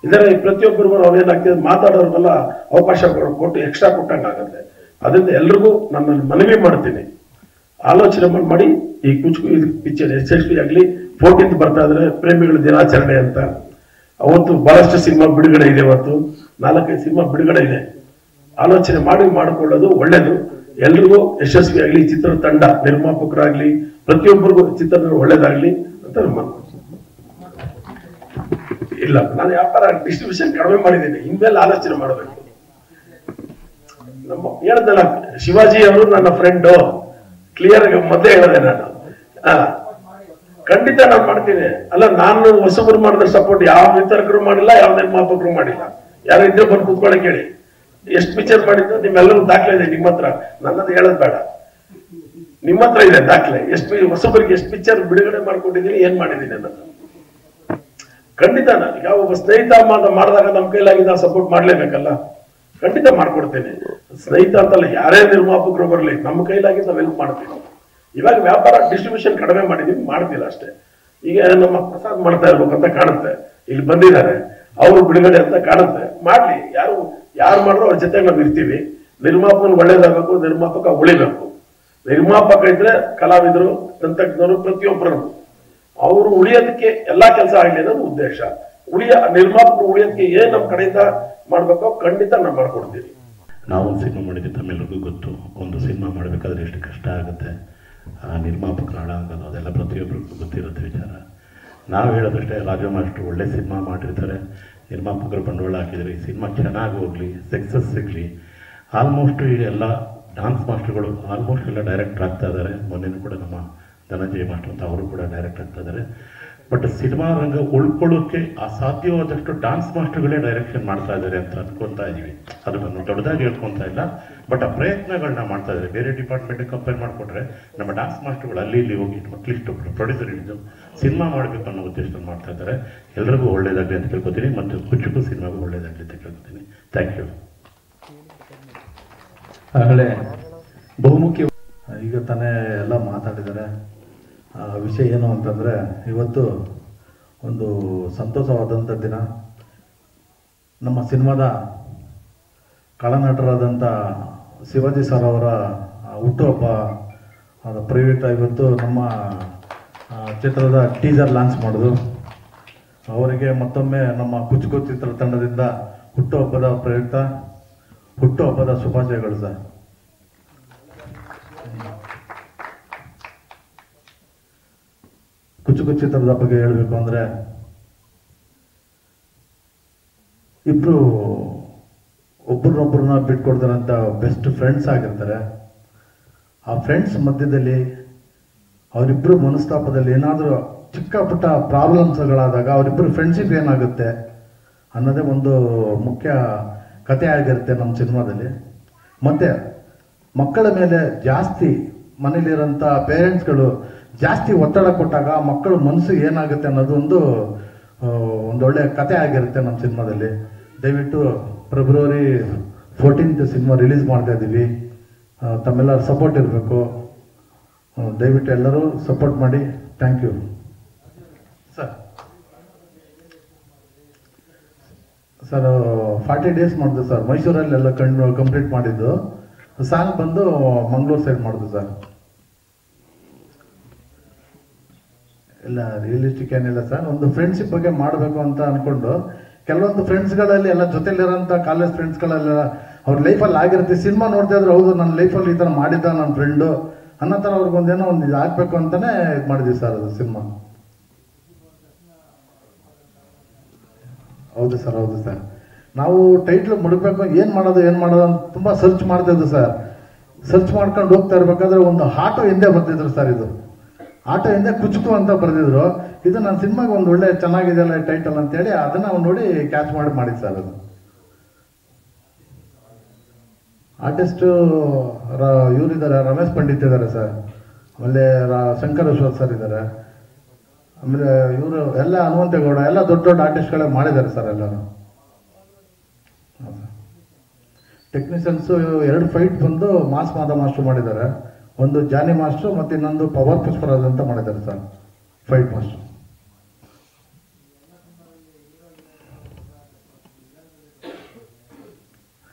ಇದರ ಪ್ರತಿಯೊಬ್ಬರಿಗೂ ನಾವೇನಾಗ್ತದೆ, ಮಾತಾಡೋರಿಗೆಲ್ಲ ಅವಕಾಶ ಕೊಟ್ಟು ಎಕ್ಸ್ಟ್ರಾ ಕೊಟ್ಟಂಗೆ ಆಗುತ್ತೆ. ಅದರಿಂದ ಎಲ್ರಿಗೂ ನಾನು ಮನವಿ ಮಾಡ್ತೀನಿ, ಆಲೋಚನೆ ಮಾಡಿ ಈ ಕುಚುಕು ಪಿಕ್ಚರ್ ಯಶಸ್ವಿ ಆಗಲಿ. 14th ಬರ್ತಾ ಇದ್ರೆ ಪ್ರೇಮಿಗಳ ದಿನಾಚರಣೆ ಅಂತ. ಅವತ್ತು ಬಹಳಷ್ಟು ಸಿನಿಮಾ ಬಿಡುಗಡೆ ಇದೆ, ಅವತ್ತು 4-5 ಸಿನಿಮಾ ಬಿಡುಗಡೆ ಇದೆ. ಆಲೋಚನೆ ಮಾಡಿಕೊಳ್ಳೋದು ಒಳ್ಳೇದು. ಎಲ್ರಿಗೂ ಯಶಸ್ವಿ ಆಗಲಿ, ಚಿತ್ರ ತಂಡ ನಿರ್ಮಾಪಕರಾಗ್ಲಿ ಪ್ರತಿಯೊಬ್ಬರಿಗೂ ಚಿತ್ರ ಒಳ್ಳೇದಾಗ್ಲಿ ಅಂತ ಇಲ್ಲ. ನಾನು ವ್ಯಾಪಾರ ಡಿಸ್ಟ್ರಿಬ್ಯೂಷನ್ ಕಡಿಮೆ ಮಾಡಿದ್ದೀನಿ, ಇನ್ಮೇಲೆ ಆಲೋಚನೆ ಮಾಡಬೇಕು. ನಮ್ಮ ಹೇಳ್ದಲ್ಲ, ಶಿವಾಜಿ ಅವರು ನನ್ನ ಫ್ರೆಂಡು, ಕ್ಲಿಯರ್ ಆಗಿ ಮೊದಲೇ ಹೇಳಿದೆ ನಾನು. ಖಂಡಿತ ನಾನು ಮಾಡ್ತೀನಿ. ಅಲ್ಲ, ನಾನು ಹೊಸಬರು ಮಾಡಿದ್ರೆ ಸಪೋರ್ಟ್ ಯಾವ ವಿತರಕರು ಮಾಡಿಲ್ಲ, ಯಾವ ನಿರ್ಮಾಪಕರು ಮಾಡಿಲ್ಲ. ಯಾರು ಇದ್ರೆ ಬಂದು ಕೂತ್ಕೊಳ್ಳಿ ಕೇಳಿ, ಎಷ್ಟು ಪಿಕ್ಚರ್ ಮಾಡಿದ್ದು ನಿಮ್ಮೆಲ್ಲರೂ ದಾಖಲೆ ಇದೆ ನಿಮ್ಮ ಹತ್ರ. ನನ್ನದು ಹೇಳೋದು ಬೇಡ, ನಿಮ್ಮ ಹತ್ರ ಇದೆ ದಾಖಲೆ. ಹೊಸಬರಿಗೆ ಎಷ್ಟು ಪಿಕ್ಚರ್ ಬಿಡುಗಡೆ ಮಾಡ್ಕೊಂಡಿದ್ದೀನಿ, ಏನ್ ಮಾಡಿದ್ದೀನಿ ಅನ್ನೋದು. ಖಂಡಿತ ನಾನು ಈಗ ಒಬ್ಬ ಸ್ನೇಹಿತ ಮಾಡಿದಾಗ ನಮ್ಮ ಕೈಲಾಗಿ ನಾವು ಸಪೋರ್ಟ್ ಮಾಡ್ಲೇಬೇಕಲ್ಲ. ಖಂಡಿತ ಮಾಡ್ಕೊಡ್ತೇನೆ. ಸ್ನೇಹಿತ ಅಂತಲ್ಲ, ಯಾರೇ ನಿರ್ಮಾಪಕರು ಬರಲಿ, ನಮ್ಮ ಕೈಲಾಗಿ ನಾವು ಹೆಲ್ಪ್ ಮಾಡ್ತೀವಿ. ಇವಾಗ ವ್ಯಾಪಾರ ಡಿಸ್ಟ್ರಿಬ್ಯೂಷನ್ ಕಡಿಮೆ ಮಾಡಿದೀವಿ, ಮಾಡ್ತಿಲ್ಲ ಅಷ್ಟೇ. ಈಗ ನಮ್ಮ ಪ್ರಸಾದ್ ಮಾಡ್ತಾ ಇರ್ಬೇಕು ಅಂತ ಕಾಣುತ್ತೆ, ಇಲ್ಲಿ ಬಂದಿದ್ದಾರೆ ಅವರು ಬಿಡುಗಡೆ ಅಂತ ಕಾಣುತ್ತೆ. ಮಾಡ್ಲಿ, ಯಾರು ಮಾಡ್ರು ಅವ್ರ ಜೊತೆ ನಾವು ಇರ್ತೀವಿ. ನಿರ್ಮಾಪಕನ ಒಳ್ಳೇದಾಗಬೇಕು, ನಿರ್ಮಾಪಕ ಉಳಿಬೇಕು. ನಿರ್ಮಾಪಕ ಇದ್ರೆ ಕಲಾವಿದರು, ತಂತ್ರಜ್ಞರು ಪ್ರತಿಯೊಬ್ಬರು ಅವರು ಉಳಿಯೋದಕ್ಕೆ ಎಲ್ಲಾ ಕೆಲಸ ಆಗಲಿ ಅನ್ನೋದು ಉದ್ದೇಶ. ನಿರ್ಮಾಪಕರು ಉಳಿಯೋದಕ್ಕೆ ಏನ್ ನಮ್ಮ ಕಡೆಯಿಂದ ಮಾಡ್ಬೇಕೋ ಖಂಡಿತ ನಾವು ಮಾಡ್ಕೊಡ್ತೀವಿ. ನಾವು ಒಂದು ಸಿನಿಮಾ ಮಾಡಿದ್ವಿ, ತಮ್ಮೆಲ್ಲರಿಗೂ ಗೊತ್ತು. ಒಂದು ಸಿನಿಮಾ ಮಾಡಬೇಕಾದ್ರೆ ಎಷ್ಟು ಕಷ್ಟ ಆಗುತ್ತೆ, ನಿರ್ಮಾಪಕರು ಹಾಳಾಗೋದು, ಅದೆಲ್ಲ ಪ್ರತಿಯೊಬ್ಬರಿಗೂ ಗೊತ್ತಿರುತ್ತೆ ವಿಚಾರ. ನಾವು ಹೇಳೋದಷ್ಟೇ, ರಾಜ ಮಾಸ್ಟ್ರು ಒಳ್ಳೆ ಸಿನಿಮಾ ಮಾಡಿರ್ತಾರೆ, ನಿರ್ಮಾಪಕರು ಬಂಡವಾಳ ಹಾಕಿದರೆ ಈ ಸಿನಿಮಾ ಚೆನ್ನಾಗಿ ಹೋಗಲಿ, ಸಕ್ಸಸ್ ಸಿಗಲಿ. ಆಲ್ಮೋಸ್ಟ್ ಈಗ ಎಲ್ಲ ಡಾನ್ಸ್ ಮಾಸ್ಟರ್ಗಳು ಆಲ್ಮೋಸ್ಟ್ ಎಲ್ಲ ಡೈರೆಕ್ಟರ್ ಆಗ್ತಾ ಇದ್ದಾರೆ. ಮೊನ್ನೆನೂ ಕೂಡ ನಮ್ಮ ಧನಂಜಯ ಮಾಸ್ಟರ್ ಅಂತ ಅವರು ಕೂಡ ಡೈರೆಕ್ಟ್ ಆಗ್ತಾ ಇದ್ದಾರೆ. ಬಟ್ ಸಿನಿಮಾ ರಂಗ ಉಳ್ಕೊಳ್ಳೋಕ್ಕೆ ಅಸಾಧ್ಯವಾದಷ್ಟು ಡಾನ್ಸ್ ಮಾಸ್ಟರ್ಗಳೇ ಡೈರೆಕ್ಷನ್ ಮಾಡ್ತಾ ಇದ್ದಾರೆ ಅಂತ ಅನ್ಕೊಂತಾ ಇದೀವಿ. ಅದು ನಾನು ದೊಡ್ಡದಾಗಿ ಹೇಳ್ಕೊಂತ ಇಲ್ಲ, ಬಟ್ ಆ ಪ್ರಯತ್ನಗಳನ್ನ ಮಾಡ್ತಾ ಇದ್ದಾರೆ. ಬೇರೆ ಡಿಪಾರ್ಟ್ಮೆಂಟ್ ಕಂಪೇರ್ ಮಾಡಿಕೊಟ್ರೆ ನಮ್ಮ ಡಾನ್ಸ್ ಮಾಸ್ಟರ್ಗಳು ಅಲ್ಲಿ ಇಲ್ಲಿ ಹೋಗಿ ಅಟ್ಲೀಸ್ಟ್ ಪ್ರೊಡ್ಯೂಸರ್ ಹಿಡಿದು ಸಿನಿಮಾ ಮಾಡಬೇಕು ಅನ್ನೋ ಉದ್ದೇಶದಲ್ಲಿ ಮಾಡ್ತಾ ಇದ್ದಾರೆ. ಎಲ್ರಿಗೂ ಒಳ್ಳೇದಾಗಲಿ ಅಂತ ಕೇಳ್ಕೊತೀನಿ, ಮತ್ತು ಕುಚುಕು ಸಿನಿಮಾಗೂ ಒಳ್ಳೇದಾಗಲಿ ಅಂತ ಕೇಳ್ಕೊತೀನಿ. Thank you. ಆಗಲೇ ಬಹುಮುಖ್ಯ ಈಗ ತಾನೇ ಎಲ್ಲ ಮಾತಾಡಿದ್ದಾರೆ. ವಿಷಯ ಏನು ಅಂತಂದರೆ, ಇವತ್ತು ಒಂದು ಸಂತೋಷವಾದಂಥ ದಿನ. ನಮ್ಮ ಸಿನಿಮಾದ ಕಳನಟರಾದಂಥ ಶಿವಾಜಿ ಸರ್ ಅವರ ಹುಟ್ಟುಹಬ್ಬ ಪ್ರಯುಕ್ತ ಇವತ್ತು ನಮ್ಮ ಚಿತ್ರದ ಟೀಸರ್ ಲಾಂಚ್ ಮಾಡೋದು. ಅವರಿಗೆ ಮತ್ತೊಮ್ಮೆ ನಮ್ಮ ಕುಚುಕು ಚಿತ್ರತಂಡದಿಂದ ಹುಟ್ಟುಹಬ್ಬದ ಪ್ರಯುಕ್ತ ಹುಟ್ಟುಹಬ್ಬದ ಶುಭಾಶಯಗಳು ಸರ್. ಕುಚುಕು ಚಿತ್ರದ ಬಗ್ಗೆ ಹೇಳಬೇಕು ಅಂದರೆ, ಇಬ್ಬರು ಒಬ್ಬರನ್ನೊಬ್ಬರನ್ನ ಬಿಟ್ಕೊಡ್ತಾರಂತ ಬೆಸ್ಟ್ ಫ್ರೆಂಡ್ಸ್ ಆಗಿರ್ತಾರೆ. ಆ ಫ್ರೆಂಡ್ಸ್ ಮಧ್ಯದಲ್ಲಿ ಅವರಿಬ್ಬರು ಮನಸ್ತಾಪದಲ್ಲಿ ಏನಾದರೂ ಚಿಕ್ಕ ಪುಟ್ಟ ಪ್ರಾಬ್ಲಮ್ಸ್ಗಳಾದಾಗ ಅವರಿಬ್ಬರು ಫ್ರೆಂಡ್ಶಿಪ್ ಏನಾಗುತ್ತೆ ಅನ್ನೋದೇ ಒಂದು ಮುಖ್ಯ ಕಥೆ ಆಗಿರುತ್ತೆ ನಮ್ಮ ಸಿನಿಮಾದಲ್ಲಿ. ಮತ್ತು ಮಕ್ಕಳ ಮೇಲೆ ಜಾಸ್ತಿ ಮನೇಲಿರೋಂಥ ಪೇರೆಂಟ್ಸ್ಗಳು ಜಾಸ್ತಿ ಒತ್ತಡ ಕೊಟ್ಟಾಗ ಮಕ್ಕಳ ಮನಸ್ಸಿಗೆ ಏನಾಗುತ್ತೆ ಅನ್ನೋದು ಒಂದೊಳ್ಳೆ ಕತೆ ಆಗಿರುತ್ತೆ ನಮ್ಮ ಸಿನಿಮಾದಲ್ಲಿ. ದಯವಿಟ್ಟು ಫೆಬ್ರವರಿ 14th ಸಿನಿಮಾ ರಿಲೀಸ್ ಮಾಡ್ತಾ ಇದ್ದೀವಿ. ತಮ್ಮೆಲ್ಲರ ಸಪೋರ್ಟ್ ಇರಬೇಕು. ದಯವಿಟ್ಟು ಎಲ್ಲರೂ ಸಪೋರ್ಟ್ ಮಾಡಿ. Thank you sir. Sir 40 days ಮಾಡಿದ್ದು ಸರ್, ಮೈಸೂರಲ್ಲೆಲ್ಲ ಕಂಪ್ಲೀಟ್ ಮಾಡಿದ್ದು. ಸಾಂಗ್ ಬಂದು ಮಂಗಳೂರು ಸೈಡ್ ಮಾಡಿದ್ದು ಸರ್. ಇಲ್ಲ ರಿಯಲಿಸ್ಟಿಕ್ ಏನಿಲ್ಲ ಸರ್, ಒಂದು ಫ್ರೆಂಡ್ಶಿಪ್ ಬಗ್ಗೆ ಮಾಡಬೇಕು ಅಂತ ಅಂದ್ಕೊಂಡು ಕೆಲವೊಂದು ಫ್ರೆಂಡ್ಸ್ಗಳಲ್ಲಿ ಎಲ್ಲ ಜೊತೆಲಿರೋಂಥ ಕಾಲೇಜ್ ಫ್ರೆಂಡ್ಸ್ಗಳೆಲ್ಲ ಅವ್ರ ಲೈಫಲ್ಲಿ ಆಗಿರುತ್ತೆ. ಸಿನಿಮಾ ನೋಡ್ತಾ ಇದ್ರೆ ಹೌದು ನನ್ನ ಲೈಫಲ್ಲಿ ಈ ಥರ ಮಾಡಿದ್ದ ನನ್ನ ಫ್ರೆಂಡು ಅನ್ನೋ ಥರ ಅವ್ರಿಗೊಂದೇನೋ ಒಂದು ಇದು ಆಗಬೇಕು ಅಂತಲೇ ಇದು ಮಾಡಿದ್ವಿ ಸರ್ ಅದು ಸಿನಿಮಾ. ಹೌದು ಸರ್, ಹೌದು ಸರ್. ನಾವು ಟೈಟ್ಲ್ ಮುಡಬೇಕು, ಏನು ಮಾಡೋದು ಅಂತ ತುಂಬ ಸರ್ಚ್ ಮಾಡ್ತಿದ್ವಿ ಸರ್. ಸರ್ಚ್ ಮಾಡ್ಕೊಂಡು ಹೋಗ್ತಾ ಇರ್ಬೇಕಾದ್ರೆ ಒಂದು ಆಟೋ ಹಿಂದೆ ಬರ್ತಿದ್ರು ಸರ್. ಇದು ಆಟೋ ಹಿಂದೆ ಕುಚುಕು ಅಂತ ಬರೆದಿದ್ರು. ಇದು ನನ್ನ ಸಿನಿಮಾಗೆ ಒಂದು ಒಳ್ಳೆ ಚೆನ್ನಾಗಿದೆಯಲ್ಲ ಟೈಟಲ್ ಅಂತೇಳಿ ಅದನ್ನು ಅವ್ನು ನೋಡಿ ಕ್ಯಾಚ್ ಮಾಡಿದ್ದು ಸರ್. ಅದು ಆರ್ಟಿಸ್ಟು ಇವರಿದ್ದಾರೆ, ರಮೇಶ್ ಪಂಡಿತ್ ಇದ್ದಾರೆ ಸರ್, ಆಮೇಲೆ ಶಂಕರ್ ಅಶ್ವಥ್ ಸರ್ ಇದ್ದಾರೆ, ಆಮೇಲೆ ಇವರು ಎಲ್ಲ ಹನುಮಂತೇಗೌಡ ಎಲ್ಲ ದೊಡ್ಡ ದೊಡ್ಡ ಆರ್ಟಿಸ್ಟ್ಗಳೇ ಮಾಡಿದ್ದಾರೆ ಸರ್ ಎಲ್ಲರೂ. ಟೆಕ್ನಿಷಿಯನ್ಸು 2 ಫೈಟ್ ಬಂದು ಮಾಸ್ ಮಾಸ್ಟರ್ ಮಾಡಿದ್ದಾರೆ. ಒಂದು ಜಾನಿ ಮಾಸ್ಟರ್ ಮತ್ತು ಇನ್ನೊಂದು ಪವರ್ ಪುಷ್ಪರಾಜ್ ಅಂತ ಮಾಡಿದ್ದಾರೆ ಸರ್ ಫೈಟ್ ಮಾಸ್ಟರ್.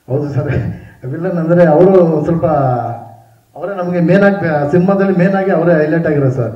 ಹೌದು ಸರ್, ವಿಲನ್ ಅಂದರೆ ಅವರು ಸ್ವಲ್ಪ ಅವರೇ ನಮಗೆ ಮೇನ್ ಆಗಿ ಸಿನಿಮಾದಲ್ಲಿ ಮೇನ್ ಆಗಿ ಅವರೇ ಹೈಲೈಟ್ ಆಗಿರೋ ಸರ್.